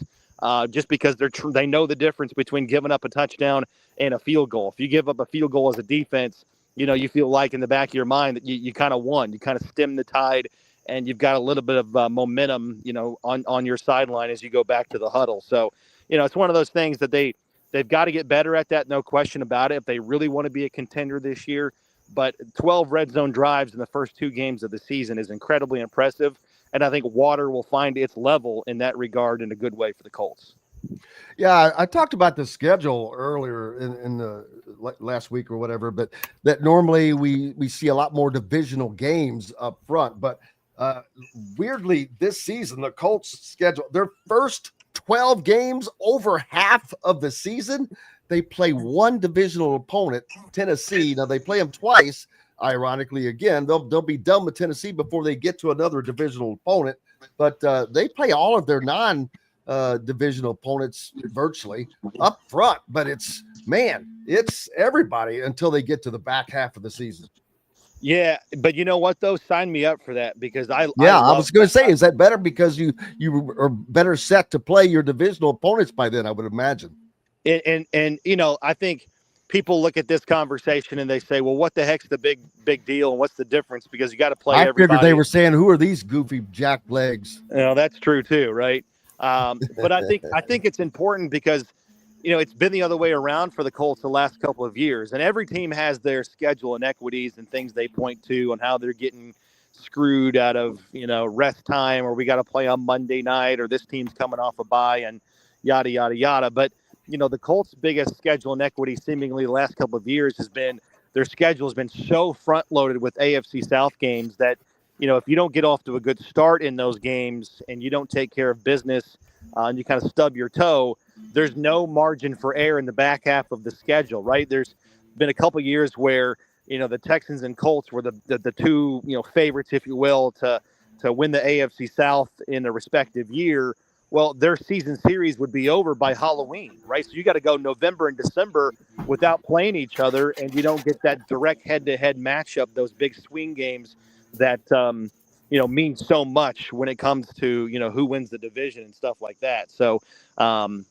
just because they know the difference between giving up a touchdown and a field goal. If you give up a field goal as a defense, you feel like in the back of your mind that you kind of won. You kind of stem the tide, and you've got a little bit of momentum, on your sideline as you go back to the huddle. So, it's one of those things that they They've got to get better at that, no question about it, if they really want to be a contender this year. But 12 red zone drives in the first 2 games of the season is incredibly impressive. And I think water will find its level in that regard in a good way for the Colts. Yeah, I talked about the schedule earlier in the last week or whatever, but that normally we see a lot more divisional games up front. But weirdly, this season, the Colts schedule, their first 12 games, over half of the season, they play one divisional opponent, Tennessee. Now, they play them twice, ironically. Again, they'll be done with Tennessee before they get to another divisional opponent. But they play all of their divisional opponents virtually up front. But it's everybody until they get to the back half of the season. Yeah, but you know what, though? Sign me up for that, because I was going to say, is that better because you are better set to play your divisional opponents by then, I would imagine. And you know, I think people look at this conversation and they say, well, what the heck's the big deal and what's the difference? Because you got to play everybody. I figured they were saying, who are these goofy jack legs? You know, that's true too, right? But I think it's important because, you know, it's been the other way around for the Colts the last couple of years, and every team has their schedule inequities and things they point to on how they're getting screwed out of, you know, rest time, or we got to play on Monday night, or this team's coming off a bye, and yada, yada, yada. But, you know, the Colts' biggest schedule inequity seemingly the last couple of years has been their schedule has been so front-loaded with AFC South games that, you know, if you don't get off to a good start in those games and you don't take care of business and you kind of stub your toe, there's no margin for error in the back half of the schedule, right? There's been a couple of years where, you know, the Texans and Colts were the two, you know, favorites, if you will, to win the AFC South in a respective year. Well, their season series would be over by Halloween, right? So you got to go November and December without playing each other, and you don't get that direct head-to-head matchup, those big swing games that, you know, mean so much when it comes to, you know, who wins the division and stuff like that. So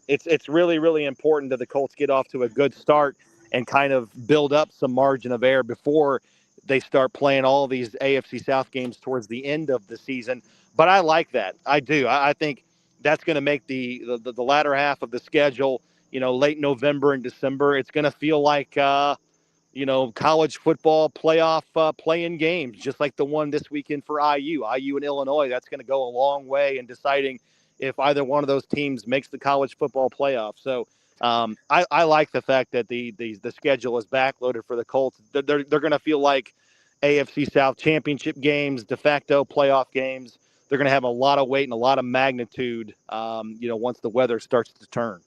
it's really, really important that the Colts get off to a good start and kind of build up some margin of error before they start playing all these AFC South games towards the end of the season. But I like that. I do. I think that's going to make the latter half of the schedule, you know, late November and December. It's going to feel like, you know, college football playoff play-in games, just like the one this weekend for IU and Illinois. That's going to go a long way in deciding if either one of those teams makes the college football playoff. So I like the fact that the schedule is backloaded for the Colts. They're going to feel like AFC South championship games, de facto playoff games. They're going to have a lot of weight and a lot of magnitude, you know, once the weather starts to turn.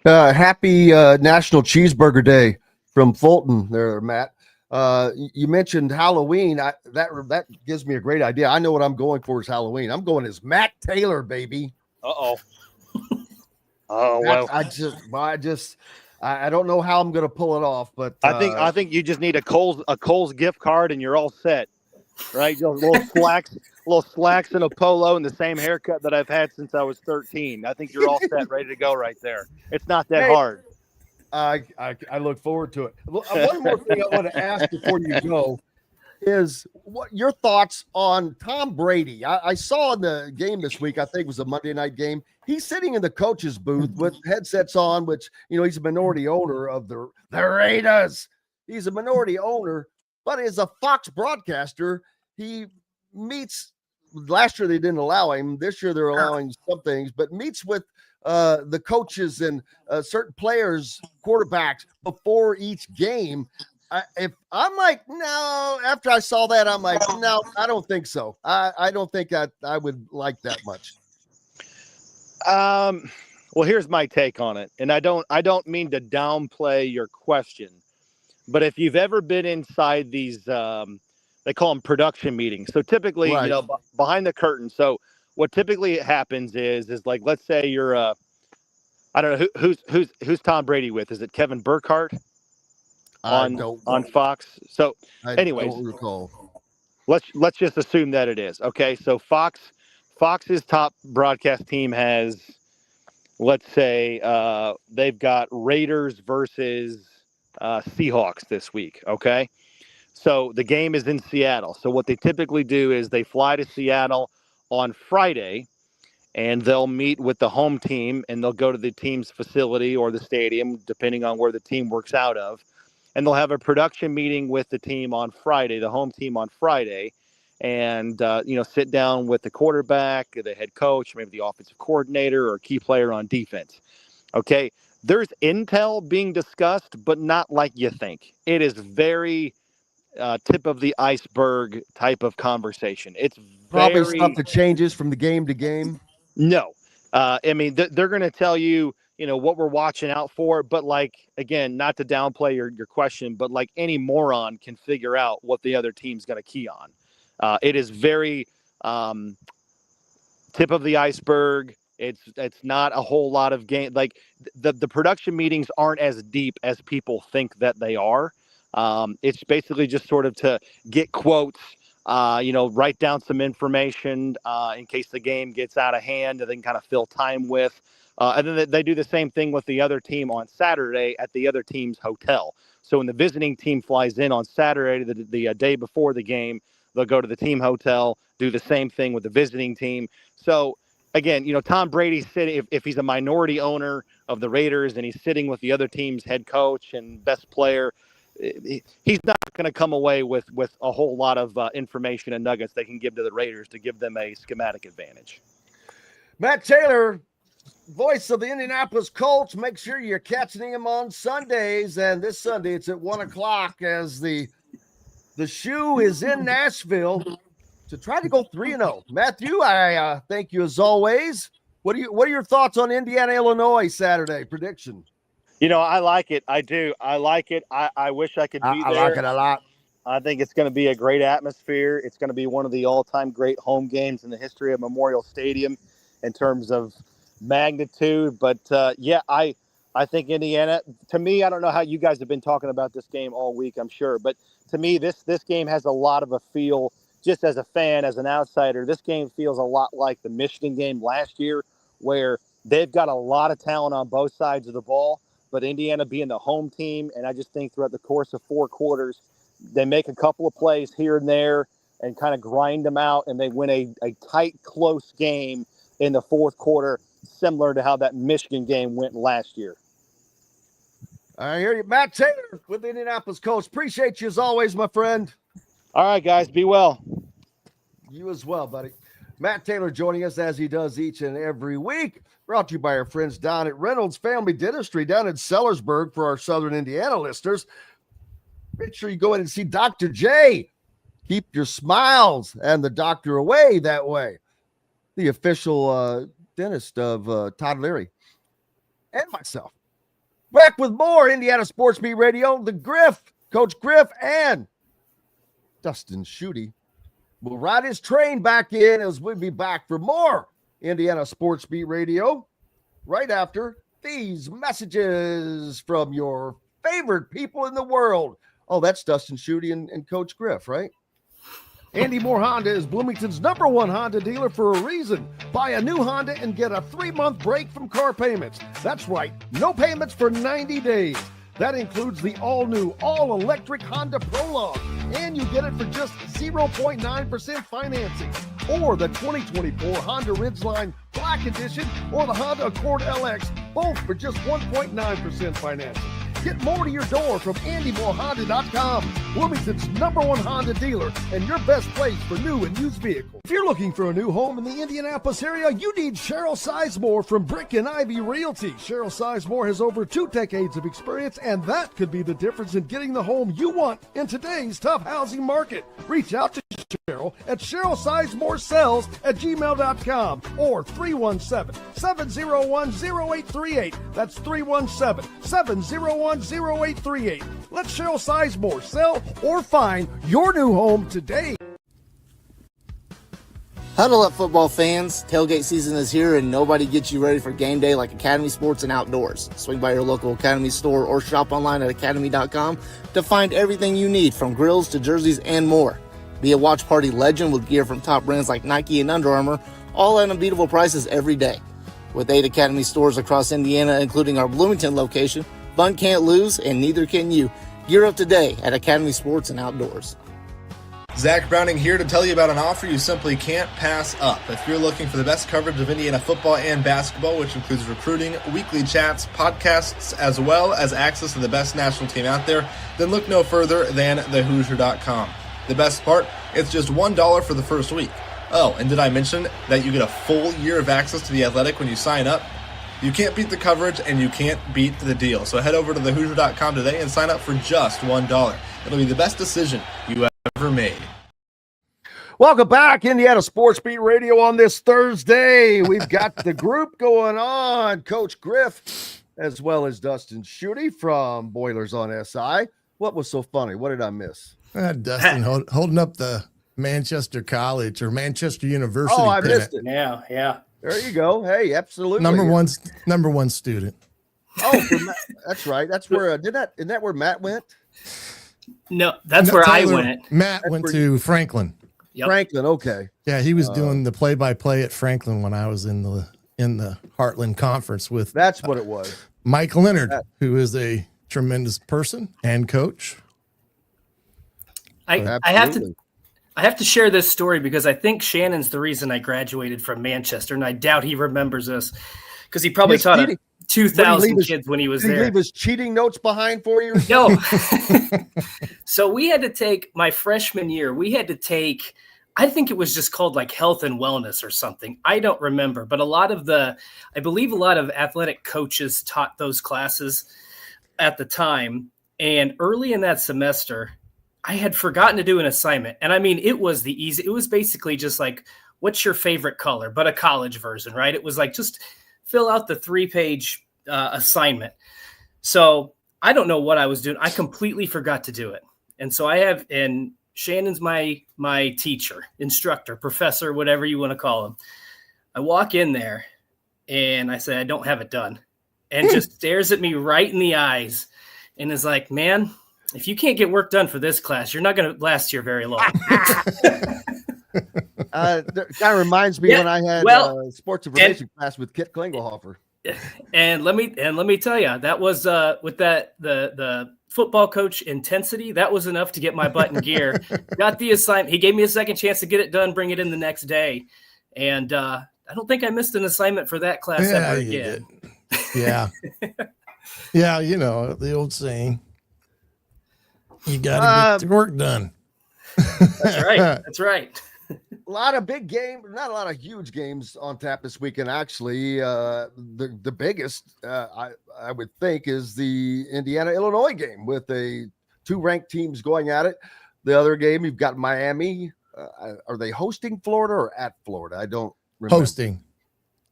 Happy National Cheeseburger Day from Fulton there, Matt. You mentioned Halloween. That gives me a great idea. I know what I'm going for is Halloween. I'm going as Matt Taylor, baby. Uh-oh. Oh, well. I don't know how I'm going to pull it off, but I think you just need a Coles gift card and you're all set. Right, little slacks and a polo and the same haircut that I've had since I was 13. I think you're all set, ready to go right there. It's not that hard. I look forward to it. One more thing I want to ask before you go is what your thoughts on Tom Brady. I saw in the game this week, I think it was a Monday night game, he's sitting in the coach's booth with headsets on, which, you know, he's a minority owner of the Raiders. He's a minority owner. But as a Fox broadcaster, he meets, last year they didn't allow him. This year they're allowing some things, but meets with the coaches and certain players, quarterbacks before each game. If I'm like, no, after I saw that, I'm like, no, I don't think so. I don't think I would like that much. Well, here's my take on it. And I don't mean to downplay your question. But if you've ever been inside these, they call them production meetings. So typically, you know, behind the curtain. So what typically happens is like, let's say you're, I don't know who's Tom Brady with. Is it Kevin Burkhardt on Fox? So, anyways, I don't recall. Let's just assume that it is. Okay, so Fox's top broadcast team has, let's say, they've got Raiders versus Seahawks this week. Okay. So the game is in Seattle. So what they typically do is they fly to Seattle on Friday and they'll meet with the home team, and they'll go to the team's facility or the stadium, depending on where the team works out of. And they'll have a production meeting with the team on Friday, the home team on Friday, and, sit down with the quarterback, the head coach, maybe the offensive coordinator or key player on defense. Okay. There's intel being discussed, but not like you think. It is very tip of the iceberg type of conversation. It's probably stuff that changes from the game to game. No. They're going to tell you, what we're watching out for. But again, not to downplay your question, but any moron can figure out what the other team's going to key on. It is very tip of the iceberg. It's not a whole lot of game. The production meetings aren't as deep as people think that they are. It's basically just sort of to get quotes, write down some information in case the game gets out of hand, and then kind of fill time with. And then they do the same thing with the other team on Saturday at the other team's hotel. So when the visiting team flies in on Saturday, the day before the game, they'll go to the team hotel, do the same thing with the visiting team. So again, Tom Brady's sitting, if he's a minority owner of the Raiders and he's sitting with the other team's head coach and best player, he's not going to come away with a whole lot of information and nuggets they can give to the Raiders to give them a schematic advantage. Matt Taylor, voice of the Indianapolis Colts. Make sure you're catching him on Sundays. And this Sunday, it's at 1:00 as the shoe is in Nashville to try to go 3-0. Matthew, I thank you as always. What are your thoughts on Indiana, Illinois Saturday prediction? I like it. I do. I like it. I wish I could be there. I like it a lot. I think it's going to be a great atmosphere. It's going to be one of the all-time great home games in the history of Memorial Stadium in terms of magnitude. But, I think Indiana, to me, I don't know how you guys have been talking about this game all week, I'm sure. But to me, this game has a lot of a feel, just as a fan, as an outsider. This game feels a lot like the Michigan game last year, where they've got a lot of talent on both sides of the ball. But Indiana being the home team, and I just think throughout the course of 4 quarters, they make a couple of plays here and there and kind of grind them out, and they win a tight, close game in the 4th quarter, similar to how that Michigan game went last year. I hear you. Matt Taylor with the Indianapolis Colts. Appreciate you as always, my friend. All right, guys. Be well. You as well, buddy. Matt Taylor joining us as he does each and every week. Brought to you by our friends down at Reynolds Family Dentistry down in Sellersburg for our Southern Indiana listeners. Make sure you go in and see Dr. J. Keep your smiles and the doctor away that way. The official dentist of Todd Leary and myself. Back with more Indiana Sports Beat Radio. The Griff, Coach Griff, and Dustin Schutte will ride his train back in as we'll be back for more Indiana Sports Beat Radio right after these messages from your favorite people in the world. Oh, that's Dustin Schutte and Coach Griff, right? Andy Moore Honda is Bloomington's #1 Honda dealer for a reason. Buy a new Honda and get a 3-month break from car payments. That's right, no payments for 90 days. That includes the all-new, all-electric Honda Prologue, and you get it for just 0.9% financing. Or the 2024 Honda Ridgeline Black Edition or the Honda Accord LX, both for just 1.9% financing. Get more to your door from AndyMooreHonda.com, Bloomington's #1 Honda dealer and your best place for new and used vehicles. If you're looking for a new home in the Indianapolis area, you need Cheryl Sizemore from Brick and Ivy Realty. Cheryl Sizemore has over 2 decades of experience, and that could be the difference in getting the home you want in today's tough housing market. Reach out to Cheryl at CherylSizemore@gmail.com or 317-701-0838. That's 317-701-0838. Let Cheryl Sizemore sell or find your new home today. Huddle up, football fans. Tailgate season is here, and nobody gets you ready for game day like Academy Sports and Outdoors. Swing by your local Academy store or shop online at academy.com to find everything you need, from grills to jerseys and more. Be a watch party legend with gear from top brands like Nike and Under Armour, all at unbeatable prices every day. With 8 Academy stores across Indiana, including our Bloomington location, fun can't lose, and neither can you. Gear up today at Academy Sports and Outdoors. Zach Browning here to tell you about an offer you simply can't pass up. If you're looking for the best coverage of Indiana football and basketball, which includes recruiting, weekly chats, podcasts, as well as access to the best national team out there, then look no further than thehoosier.com. The best part, it's just $1 for the first week. Oh, and did I mention that you get a full year of access to The Athletic when you sign up? You can't beat the coverage and you can't beat the deal. So head over to thehoosier.com today and sign up for just $1. It'll be the best decision you ever made. Welcome back, Indiana Sports Beat Radio on this Thursday. We've got the group going on, Coach Griff, as well as Dustin Schutte from Boilers on SI. What was so funny? What did I miss? Dustin holding up the Manchester College or Manchester University. Oh, I pennant. missed it. Yeah. There you go. Hey, absolutely. Number one student. Oh, that's right. That's where isn't that where Matt went? No, that's where I went. Matt went to Franklin. Yep. Franklin, okay. Yeah, he was doing the play-by-play at Franklin when I was in the Heartland Conference with. That's what it was. Mike Leonard, who is a tremendous person and coach. I have to share this story because I think Shannon's the reason I graduated from Manchester, and I doubt he remembers this because he probably taught 2,000 kids when he was there. Did he leave his cheating notes behind for you? No. So we had to take my freshman year. I think it was just called like health and wellness or something. I don't remember, but I believe a lot of athletic coaches taught those classes at the time. And early in that semester, I had forgotten to do an assignment. And I mean, it was basically just like, what's your favorite color, but a college version, right? It was like, just fill out the 3-page assignment. So I don't know what I was doing. I completely forgot to do it. And so and Shannon's my teacher, instructor, professor, whatever you want to call him. I walk in there and I say, I don't have it done. And just stares at me right in the eyes and is like, man, if you can't get work done for this class, you're not going to last here very long. That kind of reminds me when I had sports information class with Kit Klingelhofer. And let me tell you, that was with the football coach intensity. That was enough to get my butt in gear. Got the assignment. He gave me a second chance to get it done, bring it in the next day, and I don't think I missed an assignment for that class ever again. Yeah, yeah. You know the old saying. You got to get the work done. That's right. That's right. A lot of big games, not a lot of huge games on tap this weekend. Actually, the biggest I would think is the Indiana-Illinois game with two ranked teams going at it. The other game, you've got Miami. Are they hosting Florida or at Florida? I don't remember. Hosting.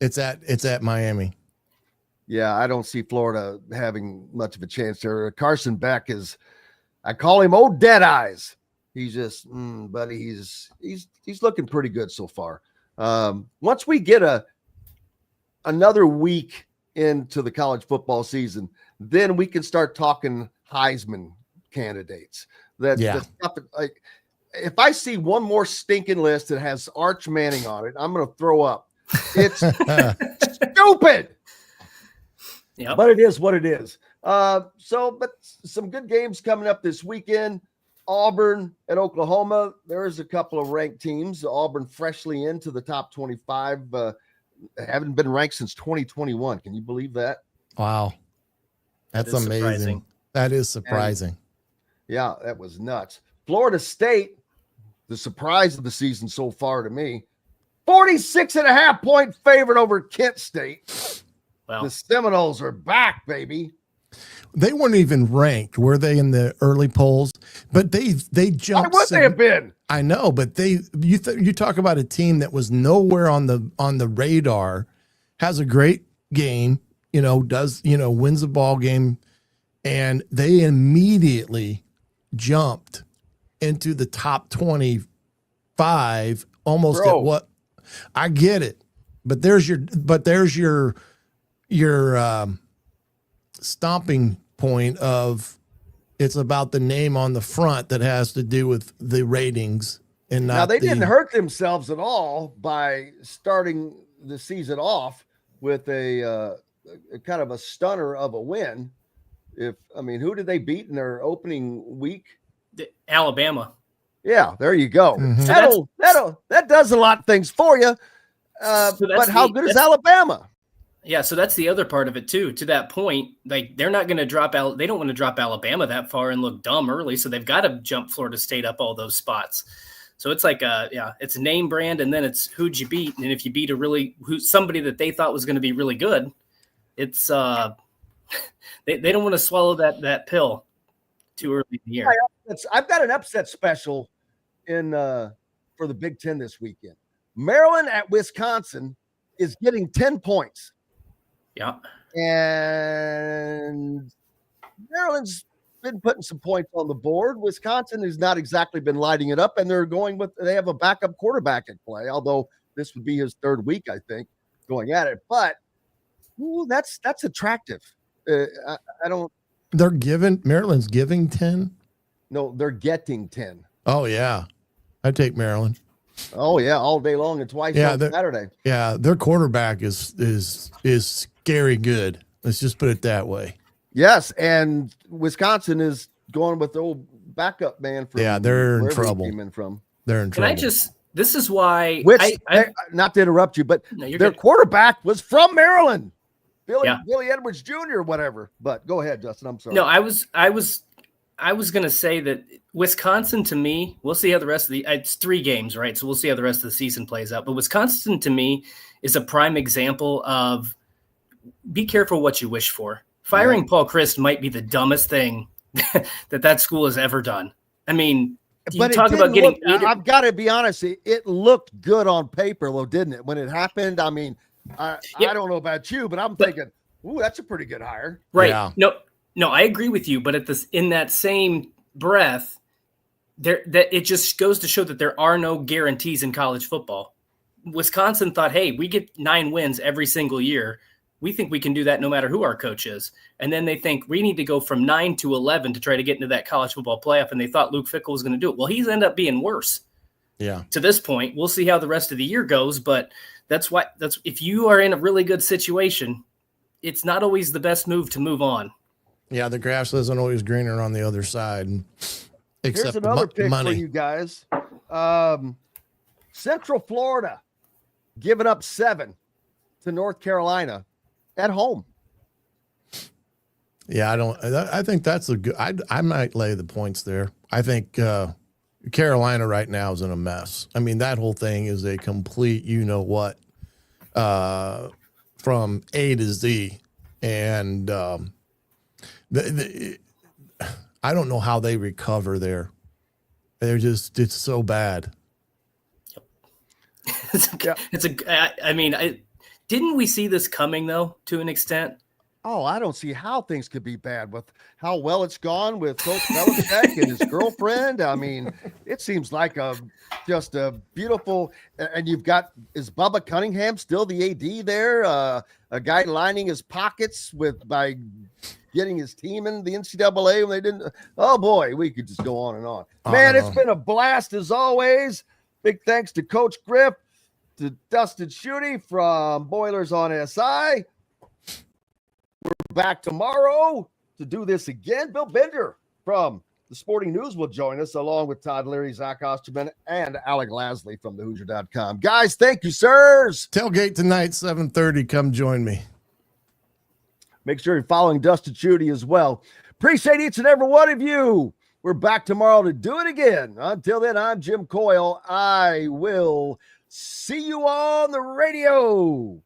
It's at Miami. Yeah, I don't see Florida having much of a chance there. Carson Beck is. I call him Old Dead Eyes. He's just, buddy. He's looking pretty good so far. Once we get another week into the college football season, then we can start talking Heisman candidates. The stuff, like, if I see one more stinking list that has Arch Manning on it, I'm going to throw up. It's stupid. Yeah, but it is what it is. But some good games coming up this weekend. Auburn at Oklahoma. There's a couple of ranked teams. Auburn freshly into the top 25. Haven't been ranked since 2021. Can you believe that? Wow. That's amazing. Surprising. That is surprising. Yeah, that was nuts. Florida State, the surprise of the season so far to me, 46.5 point favorite over Kent State. Wow. The Seminoles are back, baby. They weren't even ranked, were they, in the early polls? But they jumped. Why would they have been? I know, but you talk about a team that was nowhere on the radar, has a great game, wins a ball game, and they immediately jumped into the top 25, almost at what I get it. But there's your stomping point of it's about the name on the front that has to do with the ratings and not. Now they didn't hurt themselves at all by starting the season off with a kind of a stunner of a win. Who did they beat in their opening week? Alabama. Yeah, there you go. Mm-hmm. That does a lot of things for you. But how good is Alabama? Yeah, so that's the other part of it too. To that point, like they're not going to drop out. They don't want to drop Alabama that far and look dumb early, so they've got to jump Florida State up all those spots. So it's like it's a name brand, and then it's who'd you beat, and if you beat somebody that they thought was going to be really good, it's they don't want to swallow that pill too early in the year. I've got an upset special for the Big Ten this weekend. Maryland at Wisconsin is getting 10 points. Yeah. And Maryland's been putting some points on the board. Wisconsin has not exactly been lighting it up, and they have a backup quarterback at play, although this would be his third week, I think, going at it. But that's attractive. Maryland's giving 10? No, they're getting 10. Oh, yeah. I'd take Maryland. Oh, yeah, all day long and twice on Saturday. Yeah, their quarterback is scary good. Let's just put it that way. Yes, and Wisconsin is going with the old backup man. They're in trouble. They're in trouble. This is why. Not to interrupt you, but their quarterback was from Maryland. Billy Edwards Jr. or whatever. But go ahead, Dustin. I'm sorry. No, I was going to say that Wisconsin, to me, we'll see how the rest of it's 3 games, right? So we'll see how the rest of the season plays out. But Wisconsin, to me, is a prime example of be careful what you wish for. Firing Paul Chryst might be the dumbest thing that school has ever done. I mean, but talk about getting. I've got to be honest. It looked good on paper, though, didn't it? When it happened, I mean, I don't know about you, but I'm thinking, ooh, that's a pretty good hire. Right. Yeah. No, I agree with you. But in that same breath, that it just goes to show that there are no guarantees in college football. Wisconsin thought, hey, we get 9 wins every single year. We think we can do that no matter who our coach is. And then they think we need to go from 9 to 11 to try to get into that college football playoff. And they thought Luke Fickell was going to do it. Well, he's ended up being worse. Yeah. To this point, we'll see how the rest of the year goes. But that's if you are in a really good situation, it's not always the best move to move on. Yeah, the grass isn't always greener on the other side. Except here's another pick money. For you guys. Central Florida giving up 7 to North Carolina at home. Yeah, I think that's a good. I might lay the points there. I think Carolina right now is in a mess. I mean, that whole thing is a complete, from A to Z, and I don't know how they recover there. It's so bad. Didn't we see this coming though, to an extent? Oh, I don't see how things could be bad with how well it's gone with Coach Belichick and his girlfriend. I mean, it seems like just a beautiful. And you've got, is Bubba Cunningham still the AD there? A guy lining his pockets by getting his team in the NCAA when they didn't. Oh boy, we could just go on and on. Man, it's been a blast as always. Big thanks to Coach Griff, to Dustin Schutte from Boilers on SI. We're back tomorrow to do this again. Bill Bender from the Sporting News will join us, along with Todd Leary, Zach Osterman, and Alec Lasley from thehoosier.com. Guys, thank you, sirs. Tailgate tonight, 7:30. Come join me. Make sure you're following Dustin Schutte as well. Appreciate each and every one of you. We're back tomorrow to do it again. Until then, I'm Jim Coyle. I will see you on the radio.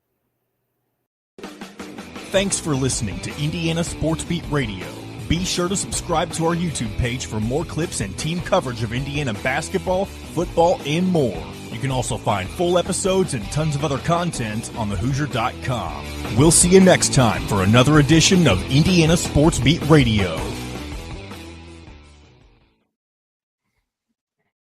Thanks for listening to Indiana Sports Beat Radio. Be sure to subscribe to our YouTube page for more clips and team coverage of Indiana basketball, football, and more. You can also find full episodes and tons of other content on thehoosier.com. We'll see you next time for another edition of Indiana Sports Beat Radio.